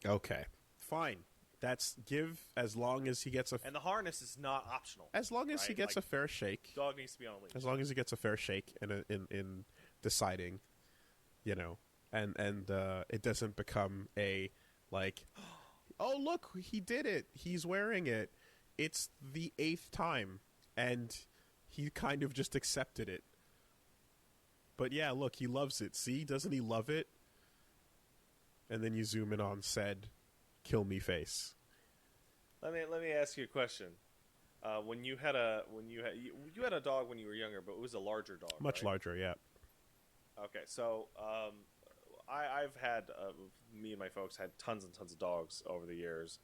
Okay, fine. That's give as long as he gets a... And the harness is not optional. As long as he gets a fair shake. Dog needs to be on a leash. As long as he gets a fair shake in deciding, and it doesn't become a, like, oh, look, he did it. He's wearing it. It's the 8th time, and he kind of just accepted it. But yeah, look, he loves it. See? Doesn't he love it? And then you zoom in on said kill me face. Let me ask you a question. You had a dog when you were younger, but it was a larger dog. Much larger, yeah. Okay, so I've had me and my folks had tons and tons of dogs over the years,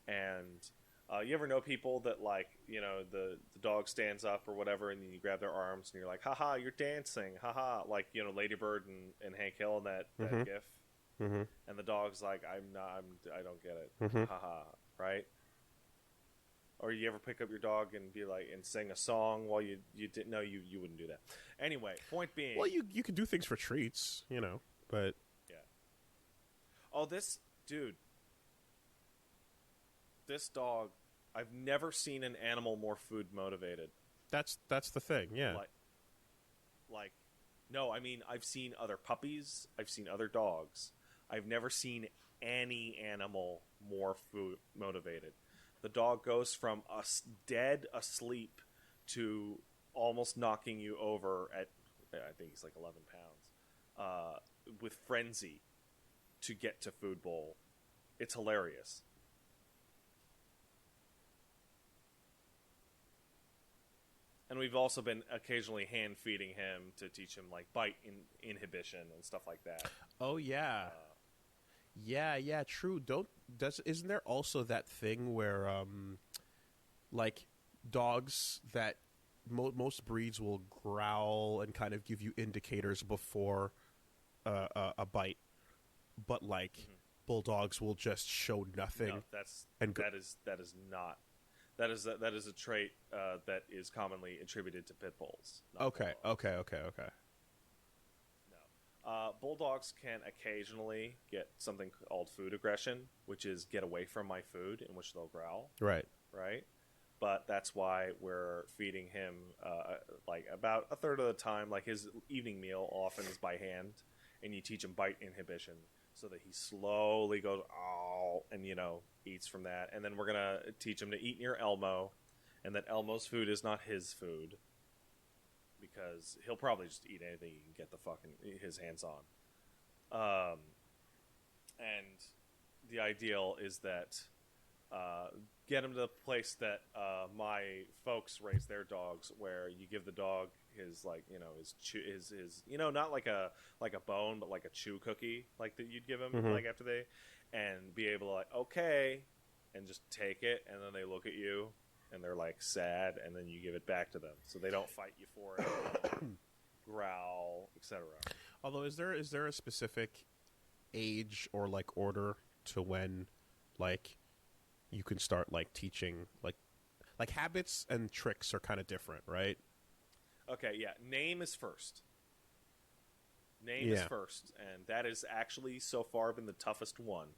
and you ever know people that, like, the dog stands up or whatever, and then you grab their arms and you're like, haha, you're dancing, haha, like, Lady Bird and Hank Hill in that gif. Mm-hmm. And the dog's like, I don't get it. Mm-hmm. Haha, right? Or you ever pick up your dog and be like, and sing a song while you didn't know you wouldn't do that. Anyway, point being. Well, you can do things for treats, but. Yeah. Oh, this dog, I've never seen an animal more food motivated. That's the thing, yeah. Like, no, I mean, I've seen other puppies, I've seen other dogs. I've never seen any animal more food motivated. The dog goes from dead asleep to almost knocking you over at, I think he's like 11 pounds, with frenzy to get to food bowl. It's hilarious. And we've also been occasionally hand feeding him to teach him, like, bite inhibition and stuff like that. Oh yeah. Yeah, true. Isn't there also that thing where like dogs that most breeds will growl and kind of give you indicators before a bite, but like bulldogs will just show nothing. No, that is not. That is a trait that is commonly attributed to pit bulls. Okay. No. Bulldogs can occasionally get something called food aggression, which is get away from my food, in which they'll growl. Right. But that's why we're feeding him like about a third of the time. Like his evening meal often is by hand, and you teach him bite inhibition so that he slowly goes oh, and eats from that. And then we're gonna teach him to eat near Elmo, and that Elmo's food is not his food, because he'll probably just eat anything he can get his hands on. And the ideal is that get him to the place that my folks raise their dogs, where you give the dog his his not like a bone, but like a chew cookie, like that you'd give him like after they, and be able to like okay, and just take it, and then they look at you and they're like sad, and then you give it back to them so they don't fight you for it, growl, etc. Although is there a specific age or like order to when like you can start like teaching like habits and tricks are kind of different, right? Okay, yeah. Name is first. Name is first, and that is actually so far been the toughest one.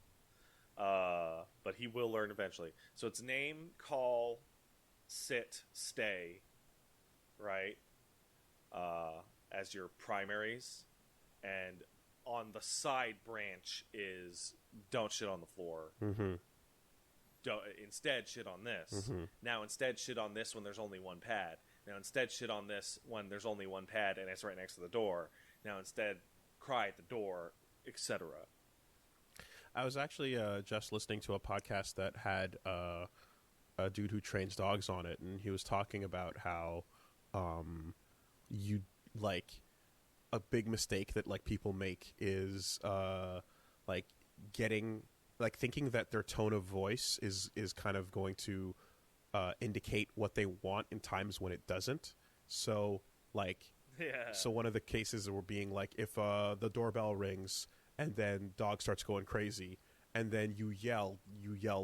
But he will learn eventually. So it's name, call, sit, stay, right? As your primaries, and on the side branch is don't shit on the floor. Don't, instead shit on this. Now instead shit on this when there's only one pad. Now instead shit on this when there's only one pad and it's right next to the door. Now instead cry at the door, etc. I was actually just listening to a podcast that had a dude who trains dogs on it, and he was talking about how you like a big mistake that like people make is like getting like thinking that their tone of voice is kind of going to indicate what they want in times when it doesn't. So like so one of the cases were being like if the doorbell rings and then dog starts going crazy and then you yell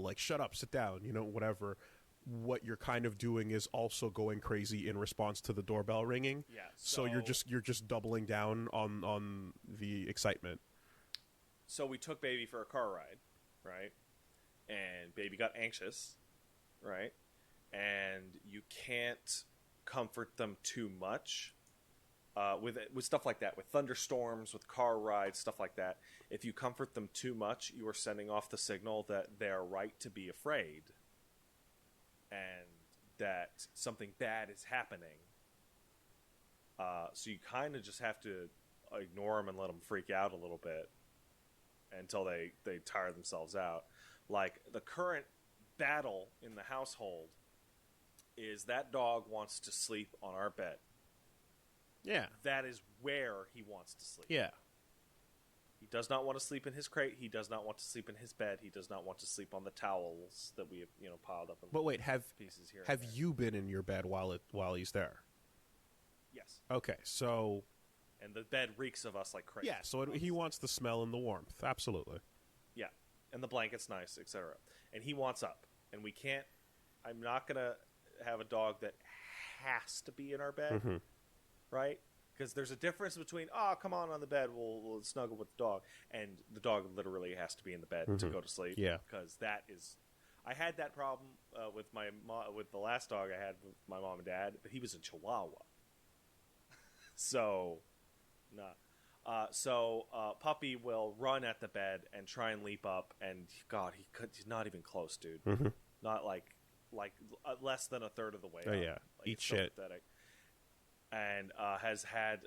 like shut up, sit down, whatever, what you're kind of doing is also going crazy in response to the doorbell ringing. So you're just doubling down on the excitement. So we took baby for a car ride, right? And baby got anxious, right? And you can't comfort them too much with stuff like that, with thunderstorms, with car rides, stuff like that. If you comfort them too much, you are sending off the signal that they're right to be afraid and that something bad is happening. So you kind of just have to ignore them and let them freak out a little bit until they tire themselves out. Like the current battle in the household is that dog wants to sleep on our bed. Yeah. That is where he wants to sleep. Yeah. He does not want to sleep in his crate. He does not want to sleep in his bed. He does not want to sleep on the towels that we have, piled up in But wait, pieces here. Have you been in your bed while he's there? Yes. Okay, so and the bed reeks of us like crazy. Yeah, so he wants the smell and the warmth. Absolutely. Yeah. And the blanket's nice, etc. And he wants up. And we can't I'm not going to have a dog that has to be in our bed. Right? Because there's a difference between, come on the bed, we'll snuggle with the dog. And the dog literally has to be in the bed to go to sleep. Yeah. Because that is... I had that problem with with the last dog I had with my mom and dad, but he was a Chihuahua. So, nah. Puppy will run at the bed and try and leap up, and God, he's not even close, dude. Not like less than a third of the way up. Yeah. Like, Eat shit. Pathetic. And has had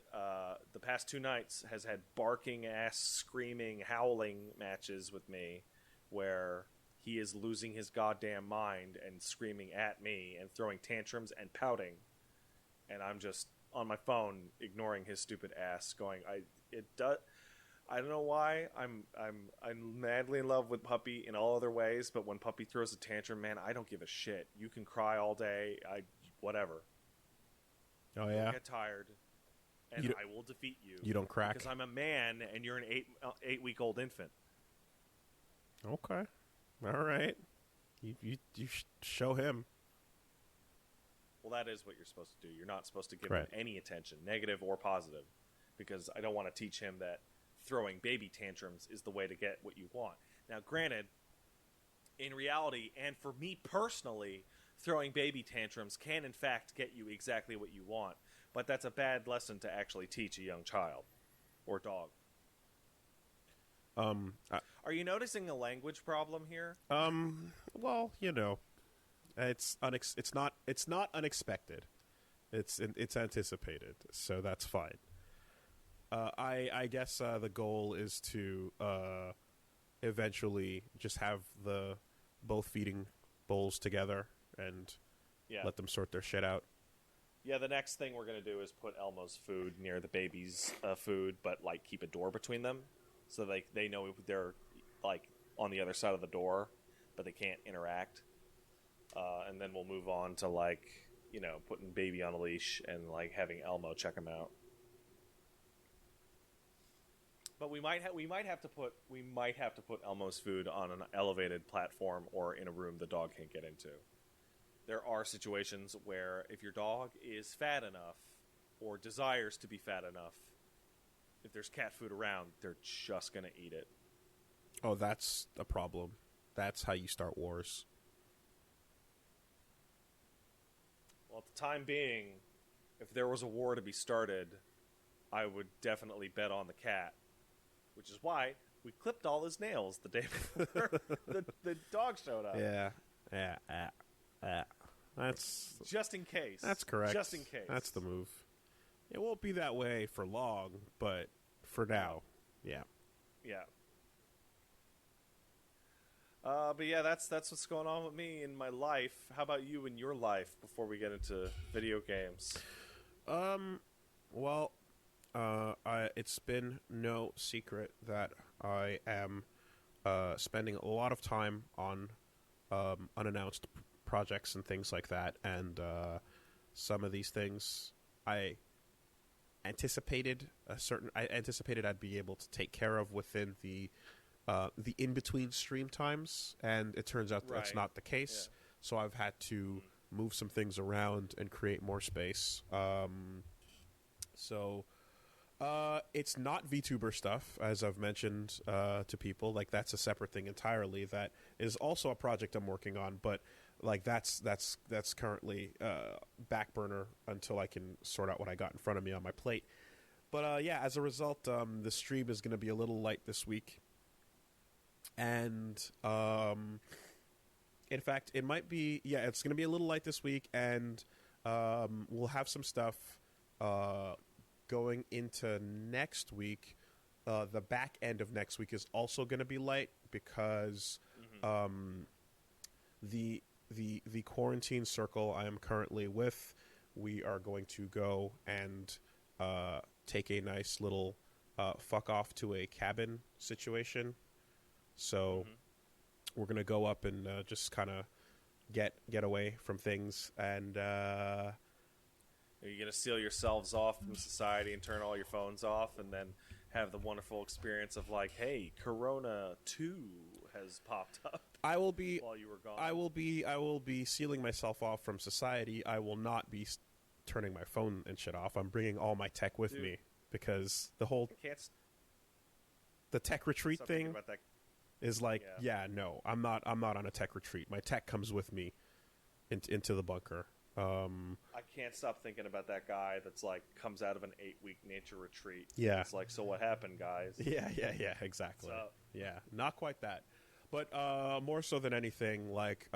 the past 2 nights has had barking ass, screaming, howling matches with me, where he is losing his goddamn mind and screaming at me and throwing tantrums and pouting, and I'm just on my phone ignoring his stupid ass, going, I don't know why. I'm madly in love with Puppy in all other ways, but when Puppy throws a tantrum, man, I don't give a shit. You can cry all day. Whatever. Oh You'll yeah, get tired, and You d- I will defeat you. you don't crack. Because I'm a man, and you're an 8-week-old infant. Okay, all right. Show him. Well, that is what you're supposed to do. You're not supposed to give Right. him any attention, negative or positive, because I don't want to teach him that throwing baby tantrums is the way to get what you want. Now, granted, in reality, and for me personally, throwing baby tantrums can in fact get you exactly what you want, but that's a bad lesson to actually teach a young child or dog. I, Are you noticing a language problem here? well, it's not unexpected. It's anticipated, so that's fine. I guess the goal is to eventually just have the both feeding bowls together and Yeah. let them sort their shit out. Yeah, the next thing we're going to do is put Elmo's food near the baby's food, but like keep a door between them so they know they're like on the other side of the door, but they can't interact. And then we'll move on to like, putting baby on a leash and like having Elmo check him out. But we might have to put Elmo's food on an elevated platform or in a room the dog can't get into. There are situations where if your dog is fat enough or desires to be fat enough, if there's cat food around, they're just going to eat it. Oh, that's a problem. That's how you start wars. Well, at the time being, if there was a war to be started, I would definitely bet on the cat, which is why we clipped all his nails the day before the dog showed up. Yeah. That's Just in case. That's correct. Just in case. That's the move. It won't be that way for long, but for now, yeah. Yeah. But yeah, that's what's going on with me in my life. How about you in your life before we get into video games? Well, it's been no secret that I am spending a lot of time on unannounced projects and things like that, and some of these things I anticipated I'd be able to take care of within the in-between stream times, and it turns out that's not the case. Yeah. So I've had to move some things around and create more space. So it's not VTuber stuff, as I've mentioned to people. Like, that's a separate thing entirely. That is also a project I'm working on, but like that's currently back burner until I can sort out what I got in front of me on my plate. But yeah, as a result, the stream is going to be a little light this week. And in fact, it might be, it's going to be a little light this week, and we'll have some stuff going into next week. The back end of next week is also going to be light because the quarantine circle I am currently with, we are going to go and take a nice little fuck off to a cabin situation. So we're going to go up and just kind of get away from things. And are you going to seal yourselves off from society and turn all your phones off and then have the wonderful experience of like, hey, Corona 2 has popped up? I will be while you were gone. I will be sealing myself off from society. I will not be turning my phone and shit off. I'm bringing all my tech with me because the whole the tech retreat thing is like, no, I'm not on a tech retreat. My tech comes with me into the bunker. I can't stop thinking about that guy that's like comes out of an 8-week nature retreat. Yeah, it's like, so what happened, guys? Yeah, exactly. Yeah, not quite that, but more so than anything, like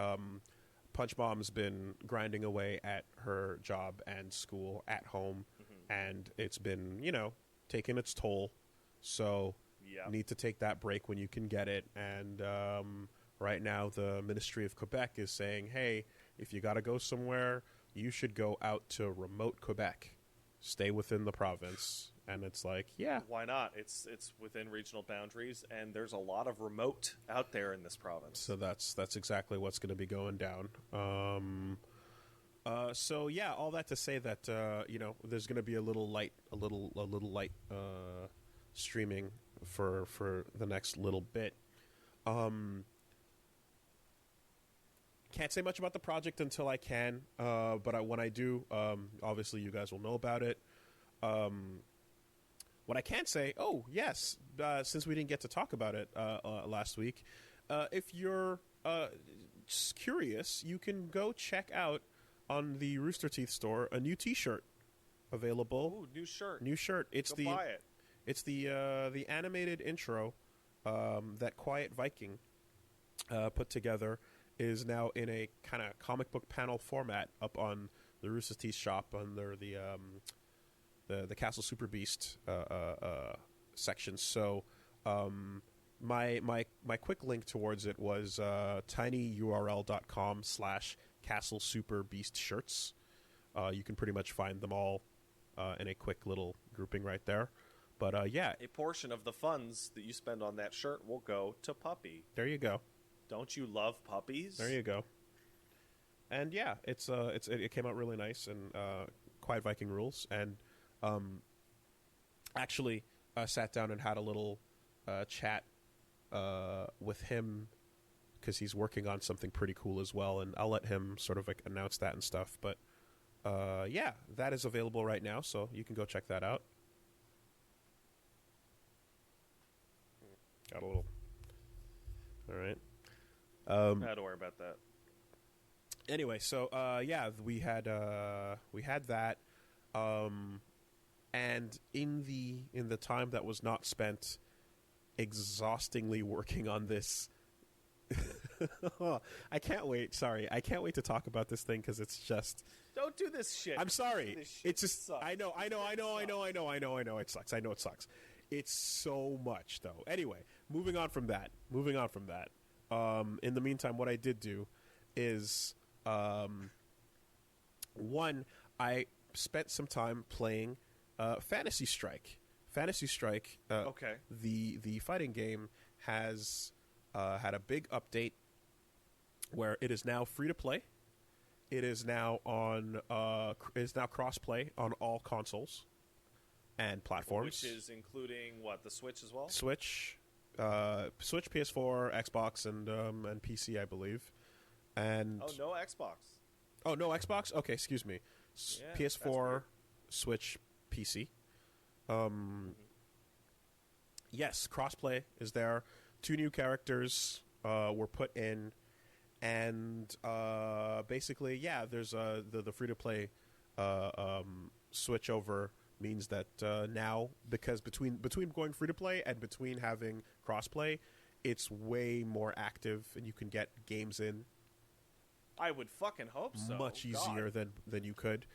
Punch Mom's been grinding away at her job and school at home, and it's been taking its toll. So need to take that break when you can get it. And right now, the Ministry of Quebec is saying, hey, if you got to go somewhere, you should go out to remote Quebec. Stay within the province And it's like, yeah, Why not? It's within regional boundaries, and there's a lot of remote out there in this province. so that's exactly what's going to be going down. So yeah, all that to say that there's going to be a little light streaming for the next little bit. Can't say much about the project until I can, but when I do, obviously you guys will know about it. What I can say, yes, since we didn't get to talk about it last week, if you're just curious, you can go check out on the Rooster Teeth store a new T-shirt available. Ooh, new shirt. New shirt. Go buy it. It's the animated intro that Quiet Viking put together is now in a kind of comic book panel format up on the Rooster Teeth shop under the Castle Super Beast section. So my quick link towards it was tinyurl.com/Castle Super Beast shirts. You can pretty much find them all in a quick little grouping right there. But yeah, a portion of the funds that you spend on that shirt will go to Puppy. There you go. Don't you love puppies? There you go. And yeah, it came out really nice, and Quiet Viking rules. And actually sat down and had a little chat with him because he's working on something pretty cool as well, and I'll let him sort of announce that and stuff. But yeah, that is available right now, so you can go check that out. Got a little. All right. Don't worry about that. Anyway, so yeah, we had that, and in the time that was not spent exhaustingly working on this, I can't wait. Sorry, I can't wait to talk about this thing because it's just. Don't do this shit. I'm sorry. This shit it's just. sucks. I know. It sucks. I know it sucks. It's so much though. Anyway, moving on from that. In the meantime, what I did do is, one, I spent some time playing Fantasy Strike. Fantasy Strike, okay. The fighting game has had a big update where it is now free to play. It is now cross-play on all consoles and platforms. Which is including what, the Switch as well? Switch, PS4, Xbox, and PC, I believe. And no Xbox. Oh, no Xbox? Okay, excuse me. Yeah, PS4, Switch, PC. Yes, crossplay is there. 2 new characters were put in, and basically, yeah, there's the free-to-play switch over means that now, because between going free-to-play and between having crossplay, it's way more active, and you can get games in. I would fucking hope so. Much easier than you could.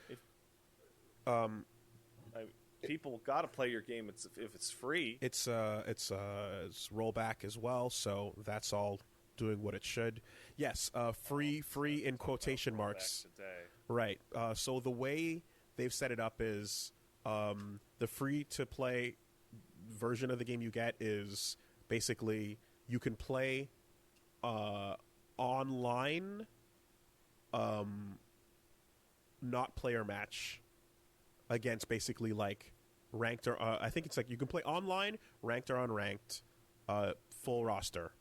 People got to play your game if it's free. It's rollback as well, so that's all doing what it should. Yes, free in quotation marks. Right. So the way they've set it up is the free to play version of the game you get is basically you can play online, not player match against basically like ranked or I think it's like you can play online, ranked or unranked, full roster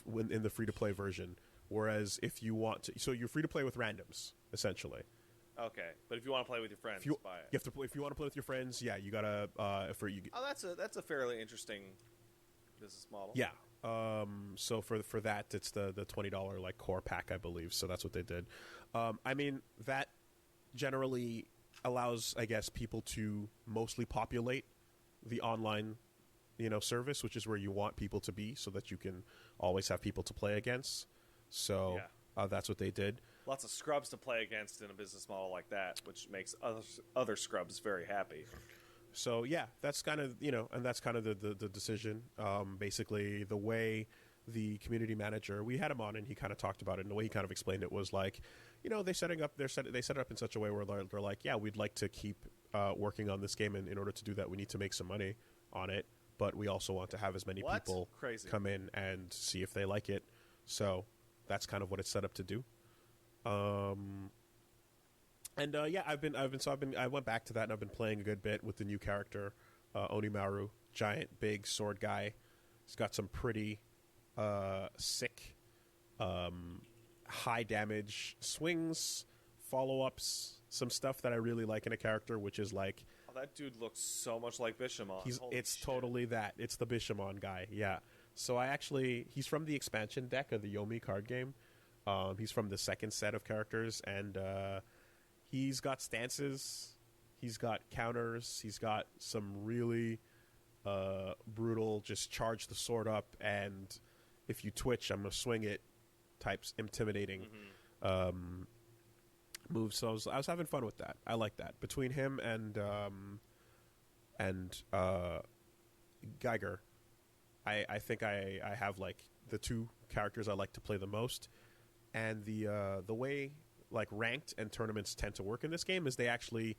in the free to play version. Whereas if you want to, so you're free to play with randoms essentially. Okay, but if you want to play with your friends, buy it. You have to play, if you want to play with your friends, yeah, you gotta that's a fairly interesting business model. Yeah. So for that, it's the $20 like core pack, I believe. So that's what they did. I mean, that generally allows, I guess, people to mostly populate the online, service, which is where you want people to be, so that you can always have people to play against. So that's what they did. Lots of scrubs to play against in a business model like that, which makes other scrubs very happy. So yeah, that's kind of and that's kind of the decision. Basically, the way the community manager, we had him on, and he kind of talked about it, and the way he kind of explained it was like, they set it up in such a way where they're like, yeah, we'd like to keep working on this game, and in order to do that, we need to make some money on it. But we also want to have as many people come in and see if they like it. So that's kind of what it's set up to do. I went back to that, and I've been playing a good bit with the new character, Onimaru, giant, big sword guy. He's got some pretty sick, high damage swings, follow-ups, some stuff that I really like in a character, which is like... Oh, that dude looks so much like Bishamon. It's totally that. It's the Bishamon guy, yeah. So he's from the expansion deck of the Yomi card game. He's from the second set of characters, and he's got stances, he's got counters, he's got some really brutal, just charge the sword up, and if you twitch, I'm going to swing it types, intimidating moves. So I was having fun with that. I like that. Between him and Geiger, I think I have like the two characters I like to play the most. And the way like ranked and tournaments tend to work in this game is they actually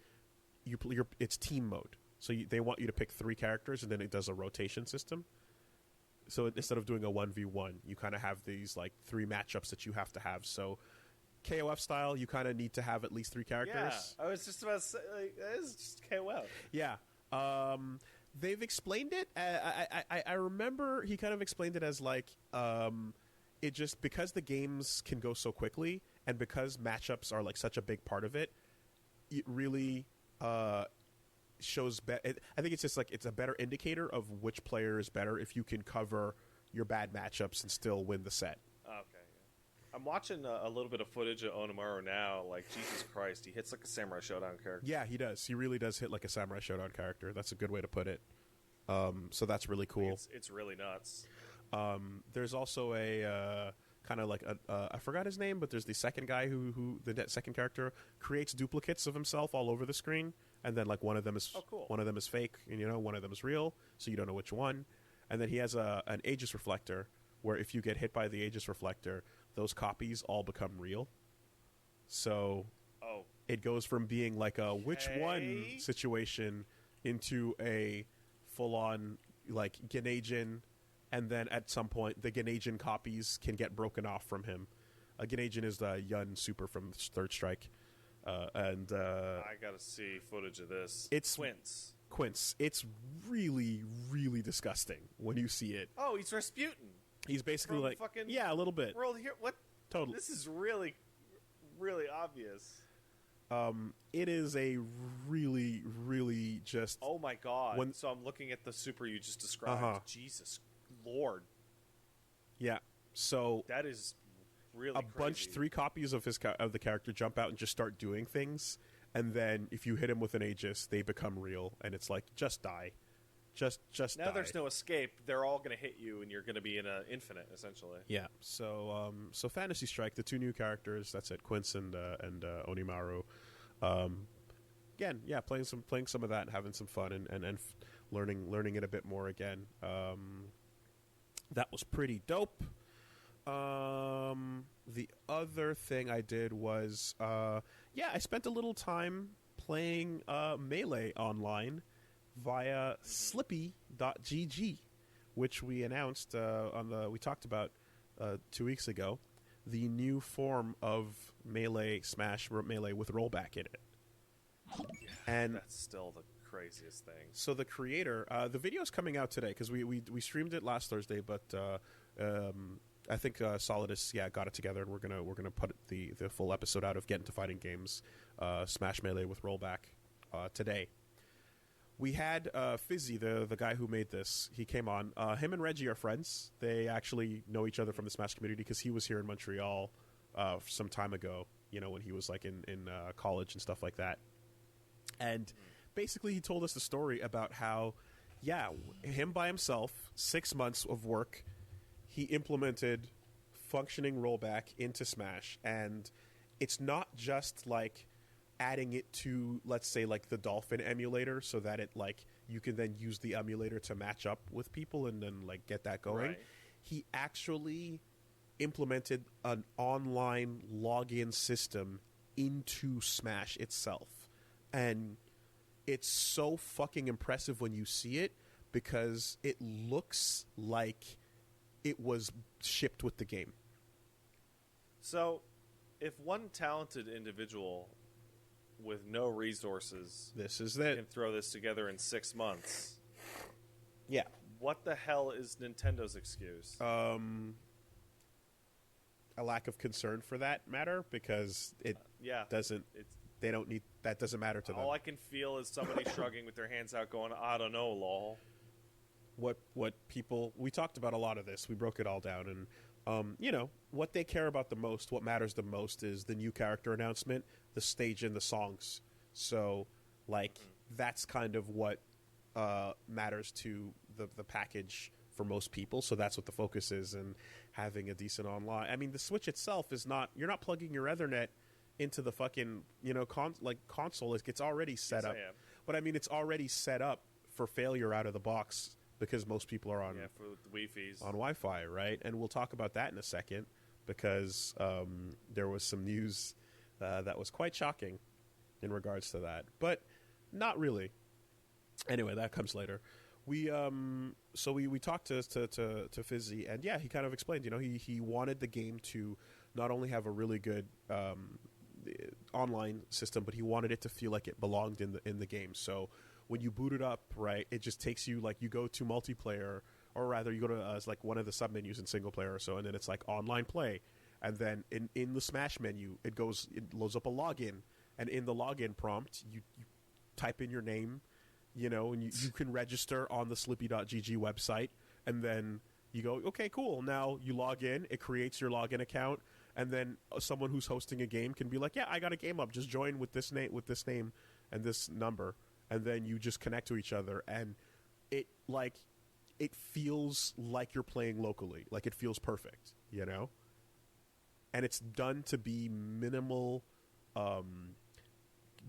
it's team mode. So they want you to pick 3 characters, and then it does a rotation system. So instead of doing a 1v1, you kind of have these like 3 matchups that you have to have. So KOF style, you kind of need to have at least 3 characters. Yeah, I was just about to say, like, it's just KOF. Yeah. They've explained it. I remember he kind of explained it as like it just because the games can go so quickly, and because matchups are like such a big part of it, it really shows. I think it's just like it's a better indicator of which player is better if you can cover your bad matchups and still win the set. Okay. Yeah. I'm watching a little bit of footage of Onimaru now. Like, Jesus Christ, he hits like a Samurai Showdown character. Yeah, he does. He really does hit like a Samurai Showdown character. That's a good way to put it. So that's really cool. It's really nuts. There's also a kind of like I forgot his name, but there's the second guy who the second character creates duplicates of himself all over the screen, and then like one of them is one of them is fake, and one of them is real, so you don't know which one. And then he has an Aegis reflector where if you get hit by the Aegis reflector, those copies all become real. So it goes from being like a which one situation into a full-on like Genajin, and then at some point the Genajin copies can get broken off from him. Genajin is the Yun super from Third Strike. I gotta see footage of this. It's Quince. It's really, really disgusting when you see it. Oh, he's Rasputin. He's basically like a little bit. World here, what? Totally. This is really, really obvious. It is a really, really just. Oh my god! So I'm looking at the super you just described. Jesus Lord. Yeah. So that is really crazy. 3 copies of the character jump out and just start doing things, and then if you hit him with an Aegis, they become real, and it's like just die, just now die. There's no escape. They're all going to hit you, and you're going to be in an infinite essentially. Yeah. So Fantasy Strike, the 2 new characters. That's it. Quince and Onimaru. Again, yeah, playing some of that and having some fun and learning it a bit more again. That was pretty dope. The other thing I did was, I spent a little time playing Melee online via Slippy.gg, which we announced we talked about 2 weeks ago, the new form of Melee Smash Melee with rollback in it. And that's still the craziest thing. So the creator, the video's coming out today because we streamed it last Thursday, but I think Solidus got it together, and we're gonna put the full episode out of Get Into Fighting Games, Smash Melee with rollback today. We had Fizzy, the guy who made this. He came on. Him and Reggie are friends. They actually know each other from the Smash community because he was here in Montreal some time ago. When he was like in college and stuff like that. And basically, he told us the story about how, him by himself, 6 months of work, he implemented functioning rollback into Smash. And it's not just like adding it to, let's say, like the Dolphin emulator so that it like you can then use the emulator to match up with people and then like get that going. Right. He actually implemented an online login system into Smash itself. And it's so fucking impressive when you see it because it looks like it was shipped with the game. So, if one talented individual with no resources This is it. can throw this together in 6 months, Yeah. what the hell is Nintendo's excuse? A lack of concern for that matter because it Yeah, doesn't. it's They don't need that. Doesn't matter to them. all I can feel is somebody shrugging with their hands out, going, "I don't know, lol." What people we talked about a lot of this. We broke it all down, and what they care about the most, what matters the most, is the new character announcement, the stage, and the songs. So, like, that's kind of what matters to the package for most people. So that's what the focus is, and having a decent online. I mean, the Switch itself is not. You're not plugging your Ethernet into the fucking console. It's already set Yes, up. I am. But I mean, it's already set up for failure out of the box because most people are on For the Wi-Fi's. on Wi-Fi, right? And we'll talk about that in a second because there was some news that was quite shocking in regards to that, but not really. Anyway, that comes later. We talked to Fizzy, and yeah, he kind of explained. He wanted the game to not only have a really good online system, but he wanted it to feel like it belonged in the game. So when you boot it up, right, it just takes you like you go to multiplayer, or rather you go to like one of the submenus in single player or so, and then it's like online play, and then in the Smash menu it loads up a login, and in the login prompt you type in your name, and you can register on the Slippy.gg website, and then you go, okay, cool. Now you log in, it creates your login account, and then someone who's hosting a game can be like, yeah, I got a game up, just join with this name and this number, and then you just connect to each other, and it feels like you're playing locally, like it feels perfect, and it's done to be minimal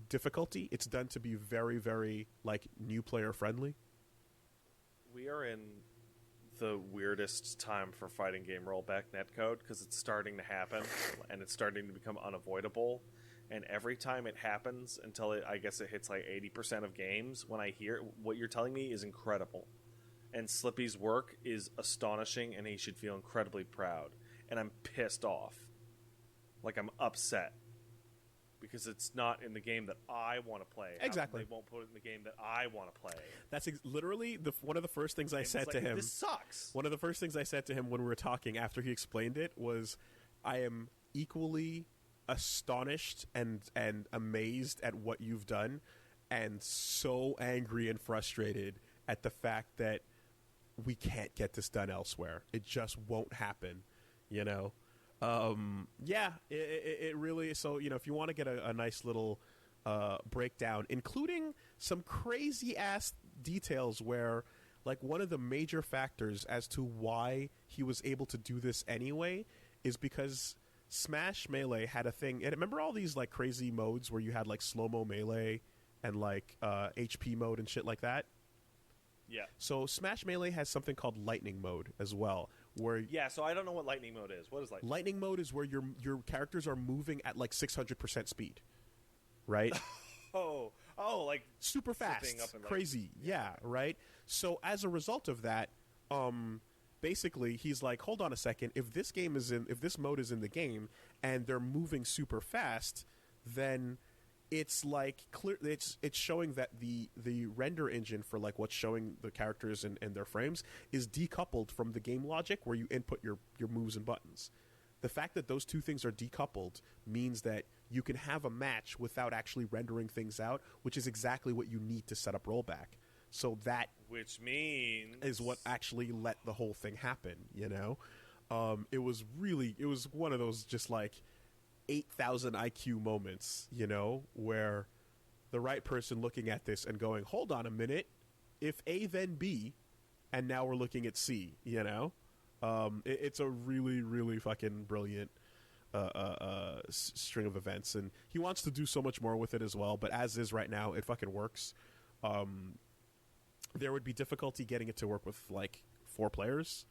difficulty. It's done to be very, very like new player friendly. We are in the weirdest time for fighting game rollback netcode because it's starting to happen and it's starting to become unavoidable. And every time it happens until I guess it hits like 80% of games, when I hear what you're telling me is incredible. And Slippy's work is astonishing and he should feel incredibly proud. And I'm pissed off. Like I'm upset. Because it's not in the game that I want to play. Exactly. They won't put it in the game that I want to play. That's literally one of the first things I said to him. This sucks. One of the first things I said to him when we were talking after he explained it was, I am equally astonished and amazed at what you've done, and so angry and frustrated at the fact that we can't get this done elsewhere. It just won't happen, it really. So if you want to get a nice little breakdown, including some crazy ass details where like one of the major factors as to why he was able to do this anyway is because Smash Melee had a thing. And remember all these like crazy modes where you had like slow-mo melee and like HP mode and shit like that? Yeah. So Smash Melee has something called lightning mode as well, where so I don't know what lightning mode is. What is lightning? Lightning mode is where your characters are moving at like 600% speed, right? Like super fast, up and crazy, yeah, right. So as a result of that, basically he's like, hold on a second, if this mode is in the game and they're moving super fast, then it's like clear. It's showing that the render engine for like what's showing the characters and their frames is decoupled from the game logic where you input your moves and buttons. The fact that those two things are decoupled means that you can have a match without actually rendering things out, which is exactly what you need to set up rollback. So that which means is what actually let the whole thing happen. It was one of those just like 8,000 IQ moments, where the right person looking at this and going, hold on a minute, if A then B, and now we're looking at C, it's a really, really fucking brilliant string of events, and he wants to do so much more with it as well, but as is right now, it fucking works. There would be difficulty getting it to work with like 4 players,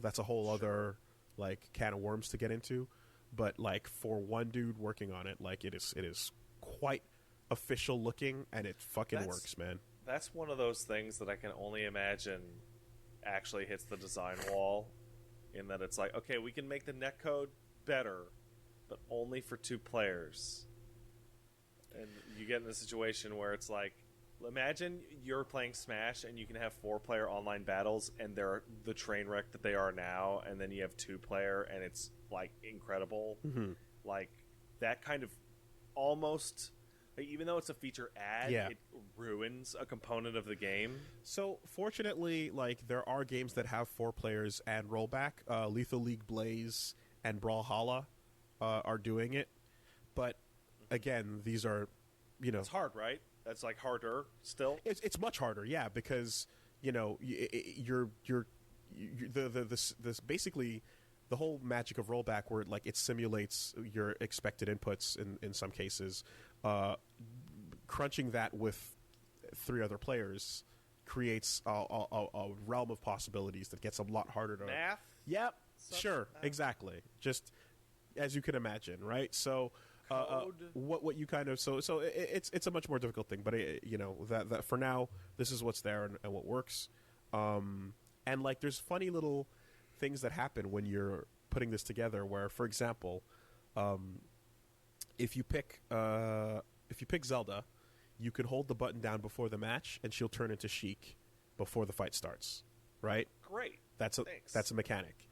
that's a whole other like can of worms to get into. But like for one dude working on it, like it is quite official looking, and it fucking works, man. That's one of those things that I can only imagine actually hits the design wall, in that it's like, okay, we can make the netcode better, but only for 2 players. And you get in a situation where it's like, imagine you're playing Smash and you can have 4-player online battles, and they're the train wreck that they are now, and then you have 2-player and it's like incredible. Mm-hmm. Like that kind of almost, like, even though it's a feature ad, it ruins a component of the game. So fortunately, like, there are games that have 4 players and rollback. Lethal League Blaze and Brawlhalla are doing it, but again, these are, you know, it's hard, right? That's like harder still. It's much harder, yeah, because you know you're this basically the whole magic of rollback, where like it simulates your expected inputs in some cases. Crunching that with 3 other players creates a realm of possibilities that gets a lot harder to math. Yep, sure, exactly. Just as you can imagine, right? So. What you kind of so it's a much more difficult thing, but you know that for now this is what's there and what works, and like there's funny little things that happen when you're putting this together. Where, for example, if you pick Zelda, you can hold the button down before the match, and she'll turn into Sheik before the fight starts. Right? Great. That's a mechanic.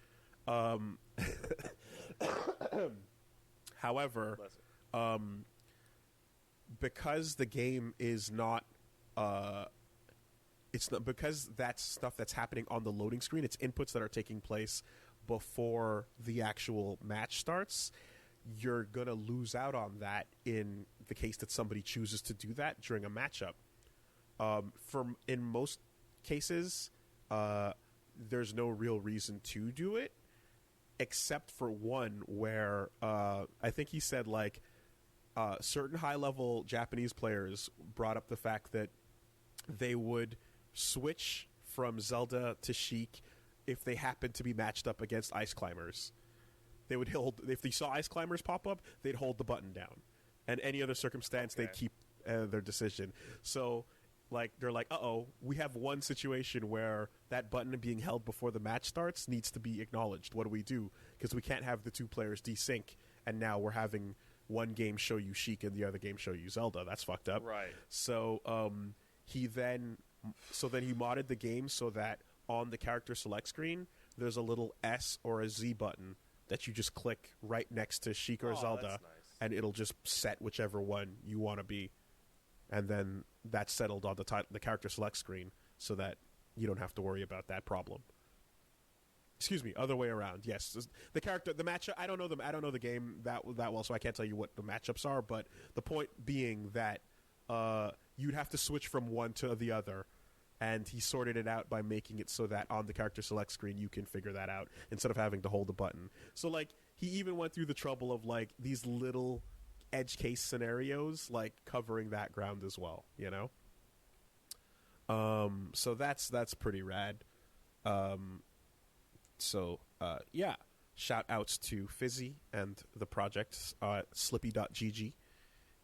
However, because the game is not, it's not, because that's stuff that's happening on the loading screen. It's inputs that are taking place before the actual match starts. You're gonna lose out on that in the case that somebody chooses to do that during a matchup. In most cases, there's no real reason to do it, except for one where I think he said like certain high-level Japanese players brought up the fact that they would switch from Zelda to Sheik if they happened to be matched up against Ice Climbers. They would hold, if they saw Ice Climbers pop up, they'd hold the button down, and any other circumstance they'd keep their decision. So like they're like, we have one situation where that button being held before the match starts needs to be acknowledged. What do we do? Because we can't have the 2 players desync, and now we're having one game show you Sheik and the other game show you Zelda. That's fucked up. Right. So he modded the game so that on the character select screen there's a little S or a Z button that you just click right next to Sheik or Zelda, that's nice. And it'll just set whichever one you want to be. And then that's settled on the character select screen so that you don't have to worry about that problem. Excuse me, other way around. Yes, the matchup. I don't know the game that well, so I can't tell you what the matchups are. But the point being that you'd have to switch from one to the other, and he sorted it out by making it so that on the character select screen you can figure that out instead of having to hold the button. So like he even went through the trouble of like these little edge case scenarios, like covering that ground as well. You know. So that's pretty rad. So, yeah, shout outs to Fizzy and the project slippy.gg,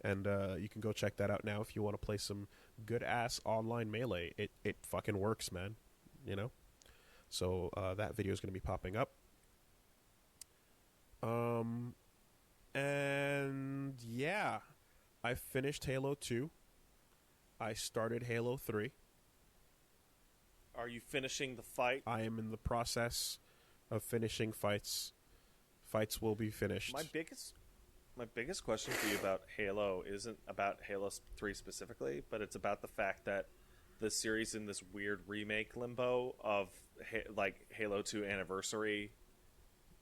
and you can go check that out now if you want to play some good ass online Melee. It fucking works, man, you know. So that video is going to be popping up. And yeah, I finished Halo 2. I started Halo 3. Are you finishing the fight? I am in the process of finishing fights. Fights will be finished. My biggest question for you about Halo isn't about Halo 3 specifically, but it's about the fact that the series in this weird remake limbo of like Halo 2 Anniversary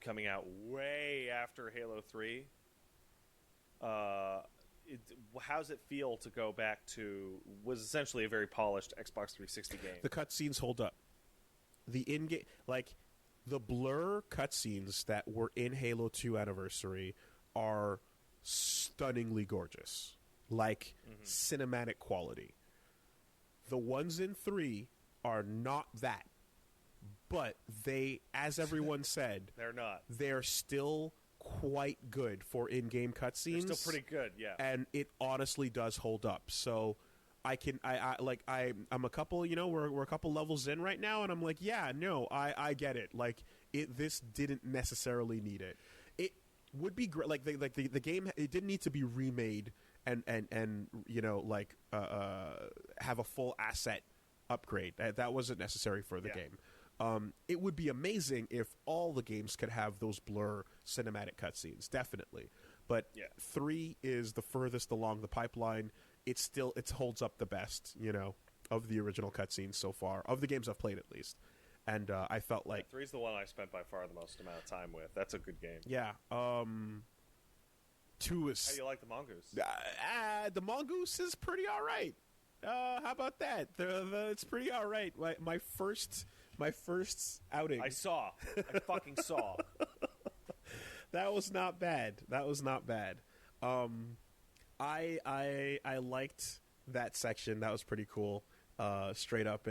coming out way after Halo 3. How's it feel to go back to was essentially a very polished Xbox 360 game? The cutscenes hold up. The in-game, like the blur cutscenes that were in Halo 2 Anniversary are stunningly gorgeous, like cinematic quality. The ones in 3 are not that, but they, as everyone said, they're not. They're still quite good for in-game cutscenes. They're still pretty good, yeah. And it honestly does hold up. So I'm a couple, we're a couple levels in right now, and I'm like, yeah, no, I get it. Like, this didn't necessarily need it. It would be great. Like the game, it didn't need to be remade and have a full asset upgrade. That wasn't necessary for the game. It would be amazing if all the games could have those blur cinematic cutscenes, definitely. But 3 is the furthest along the pipeline. It holds up the best, of the original cutscenes so far, of the games I've played at least. And I felt like 3's the one I spent by far the most amount of time with. That's a good game. Yeah. 2 is... How do you like the Mongoose? The Mongoose is pretty all right. How about that? It's pretty all right. My first outing. I fucking saw. That was not bad. I liked that section. That was pretty cool. Straight up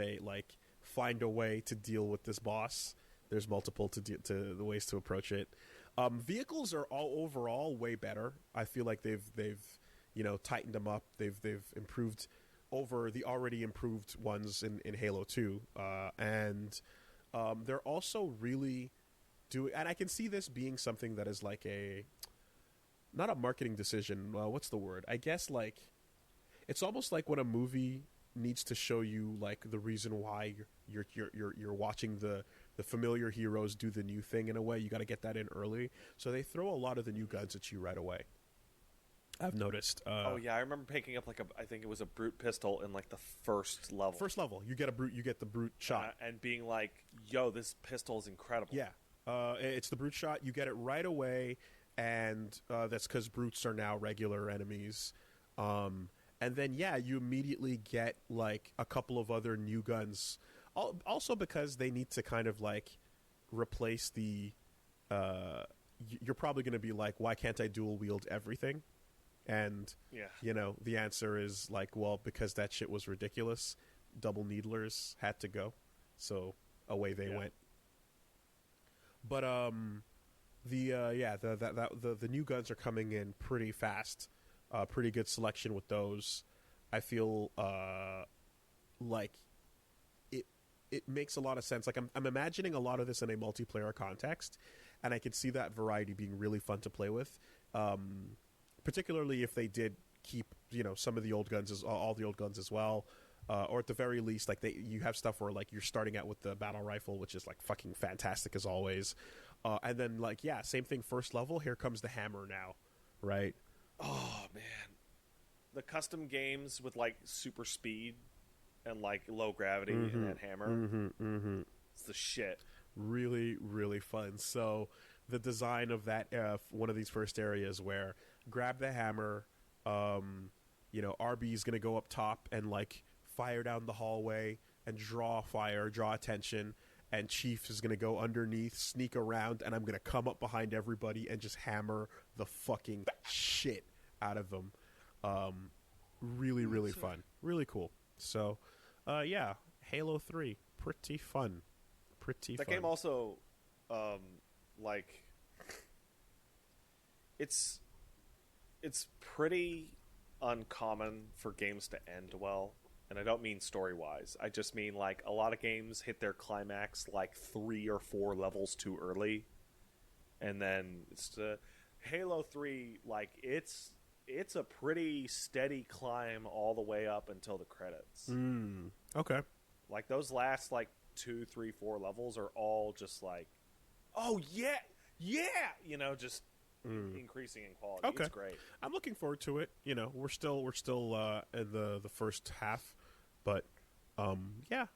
find a way to deal with this boss. There's multiple to the ways to approach it. Vehicles are all overall way better. I feel like they've tightened them up. They've improved over the already improved ones in Halo 2. And they're also really doing, and I can see this being something that is like not a marketing decision. What's the word? I guess it's almost like when a movie needs to show you the reason why you're watching the familiar heroes do the new thing in a way. You got to get that in early, so they throw a lot of the new guns at you right away. I've noticed. I remember picking up I think it was a brute pistol in the first level. First level, you get the brute shot, and being like, "Yo, this pistol is incredible." Yeah, it's the brute shot. You get it right away, and that's because brutes are now regular enemies. And then, you immediately get, a couple of other new guns. Also because they need to kind of, replace the... you're probably going to be like, why can't I dual-wield everything? And, the answer is, because that shit was ridiculous. Double needlers had to go. So, away they went. But, the new guns are coming in pretty fast. Pretty good selection with those. I feel like it makes a lot of sense. I'm imagining a lot of this in a multiplayer context, and I can see that variety being really fun to play with. Particularly if they did keep some of the old guns, all the old guns as well, or at the very least, you have stuff where you're starting out with the battle rifle, which is fucking fantastic as always, and then same thing, first level. Here comes the hammer now, right? Oh man, the custom games with super speed and low gravity and that hammer, it's the shit. Really, really fun. So the design of that one of these first areas where grab the hammer, RB is gonna go up top and fire down the hallway and draw attention. And Chief is going to go underneath, sneak around, and I'm going to come up behind everybody and just hammer the fucking shit out of them. Really, really fun. Really cool. So, Halo 3, pretty fun. That game also, it's pretty uncommon for games to end well. And I don't mean story-wise. I just mean, a lot of games hit their climax 3 or 4 levels too early. And then it's Halo 3, it's a pretty steady climb all the way up until the credits. Okay. Those last, 2, 3, 4 levels are all just oh, yeah! Just increasing in quality. Okay. It's great. I'm looking forward to it. We're still in the first half, but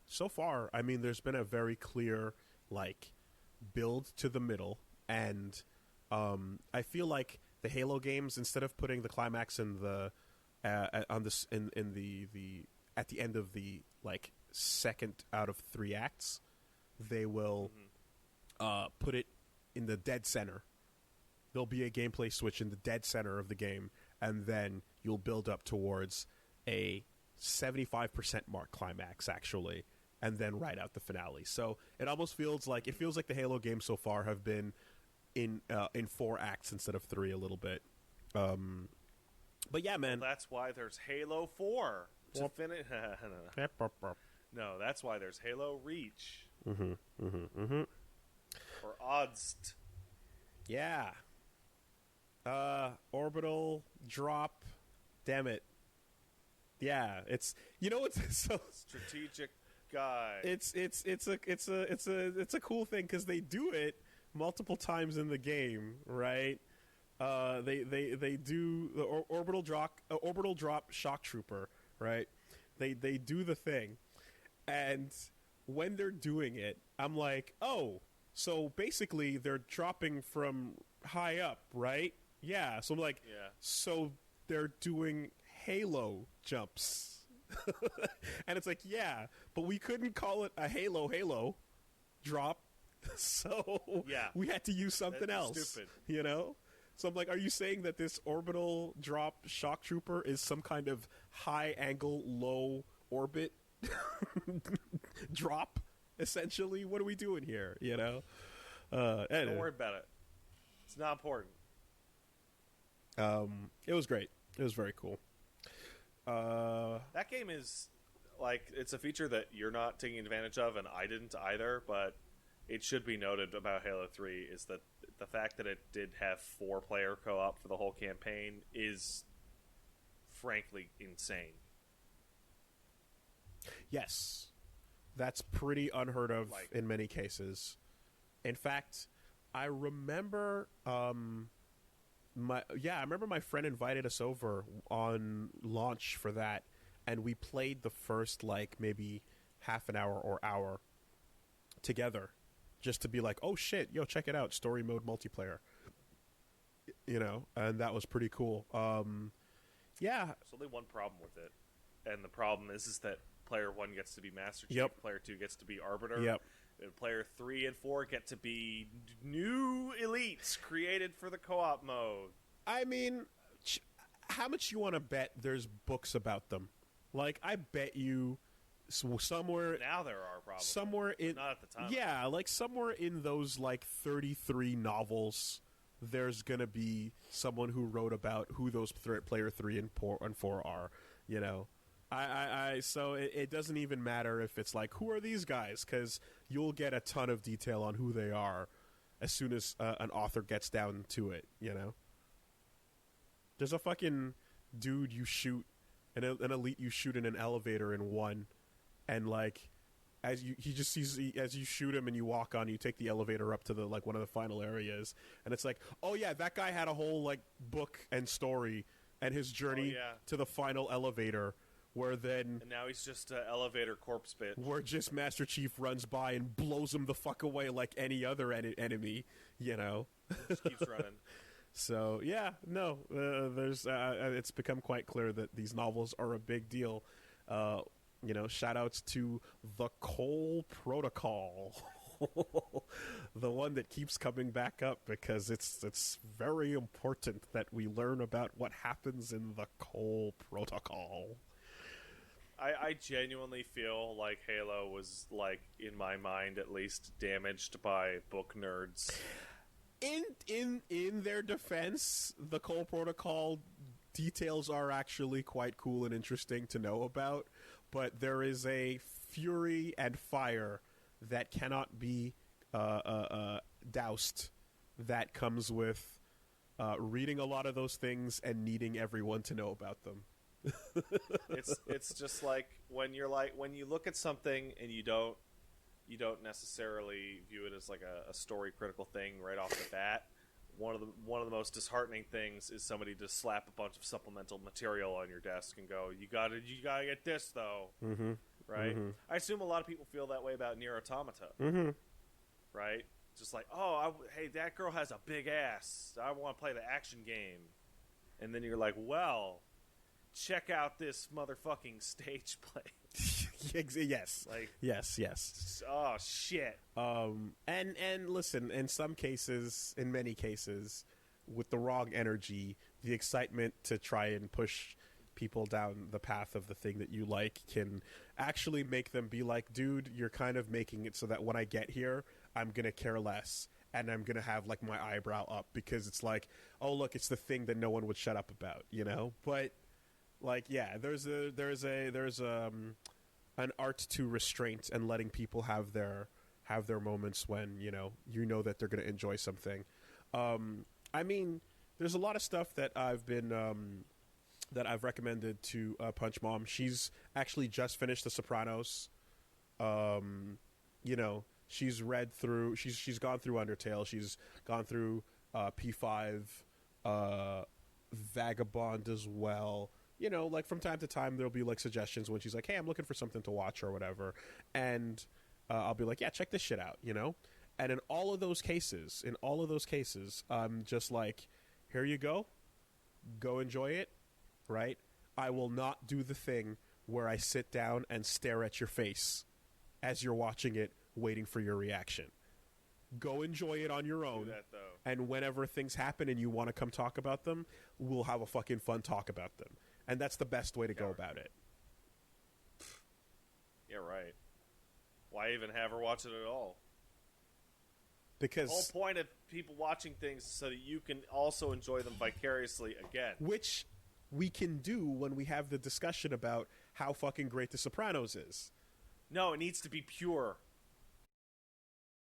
so far, I mean, there's been a very clear build to the middle, and I feel like the Halo games, instead of putting the climax in the at the end of the second out of 3 acts, they will put it in the dead center. There'll be a gameplay switch in the dead center of the game, and then you'll build up towards a 75% mark climax, actually, and then ride out the finale. So it almost feels like the Halo games so far have been in 4 acts instead of 3 a little bit. But yeah, man. Well, that's why there's Halo 4 to finish. No, that's why there's Halo Reach. Or Odds. Yeah. Orbital drop. Damn it. Yeah, it's it's so Strategic guy. it's a cool thing because they do it multiple times in the game, right? They do the orbital drop shock trooper, right? They do the thing, and when they're doing it, I'm like, oh, so basically they're dropping from high up, right? Yeah. So I'm like, Yeah. So they're doing Halo jumps. And it's like, yeah, but we couldn't call it a Halo drop, so Yeah. we had to use something That's else. stupid. So I'm like, are you saying that this orbital drop shock trooper is some kind of high angle, low orbit drop? Essentially, what are we doing here? Anyway. Don't worry about it. It's not important. It was great. It was very cool. That game is it's a feature that you're not taking advantage of, and I didn't either. But it should be noted about Halo 3 is that the fact that it did have 4-player co-op for the whole campaign is frankly insane. Yes, that's pretty unheard of in many cases. In fact, I remember my friend invited us over on launch for that, and we played the first maybe half an hour or hour together, just to be like, oh shit, yo, check it out, story mode multiplayer. And that was pretty cool. Yeah. There's only one problem with it, and the problem is that player 1 gets to be Master Chief, Yep. player 2 gets to be Arbiter, Yep. and player 3 and 4 get to be new elites created for the co-op mode. I mean, how much you want to bet there's books about them? I bet you somewhere Now there are problems. somewhere in Not at the time. Yeah, somewhere in those 33 novels, there's gonna be someone who wrote about who those player 3 and 4 are. So it doesn't even matter if it's who are these guys, because you'll get a ton of detail on who they are as soon as an author gets down to it. There's a fucking dude you shoot, an elite you shoot in an elevator in 1, and as you shoot him and you walk on, you take the elevator up to the one of the final areas, and it's oh yeah, that guy had a whole book and story and his journey to the final elevator, where then And now he's just an elevator corpse bit. where just Master Chief runs by and blows him the fuck away like any other enemy. Just keeps running. So yeah, no, there's it's become quite clear that these novels are a big deal. Shout outs to the Cole Protocol, the one that keeps coming back up because it's very important that we learn about what happens in the Cole Protocol. I genuinely feel like Halo was, in my mind at least, damaged by book nerds. In their defense, the Cole Protocol details are actually quite cool and interesting to know about, but there is a fury and fire that cannot be doused that comes with reading a lot of those things and needing everyone to know about them. It's just when you look at something and you don't necessarily view it as a story critical thing right off the bat. One of the most disheartening things is somebody to slap a bunch of supplemental material on your desk and go, you gotta get this though, right? Mm-hmm. I assume a lot of people feel that way about Nier Automata, right? Just hey, that girl has a big ass, I want to play the action game, and then you're like, well, check out this motherfucking stage play. Yes. Yes. Oh shit. And listen, in many cases, with the wrong energy, the excitement to try and push people down the path of the thing that you like can actually make them be like, dude, you're kind of making it so that when I get here, I'm gonna care less. and I'm gonna have like my eyebrow up because it's like, oh look, it's the thing that no one would shut up about, you know. But like, yeah, there's an art to restraint and letting people have their moments when you know that they're gonna enjoy something. I mean, there's a lot of stuff that I've recommended to Punch Mom. She's actually just finished The Sopranos. She's read through. She's gone through Undertale. She's gone through P5, Vagabond as well. Like from time to time there'll be like suggestions when she's like, "Hey, I'm looking for something to watch or whatever," and I'll be like, "Yeah, check this shit out," And in all of those cases, I'm just like, "Here you go, go enjoy it." Right? I will not do the thing where I sit down and stare at your face as you're watching it, waiting for your reaction. Go enjoy it on your own. Do that, though. And whenever things happen and you want to come talk about them, we'll have a fucking fun talk about them. And that's the best way to go about it. Yeah, right. Why even have her watch it at all? Because the whole point of people watching things is so that you can also enjoy them vicariously again. Which we can do when we have the discussion about how fucking great The Sopranos is. No, it needs to be pure.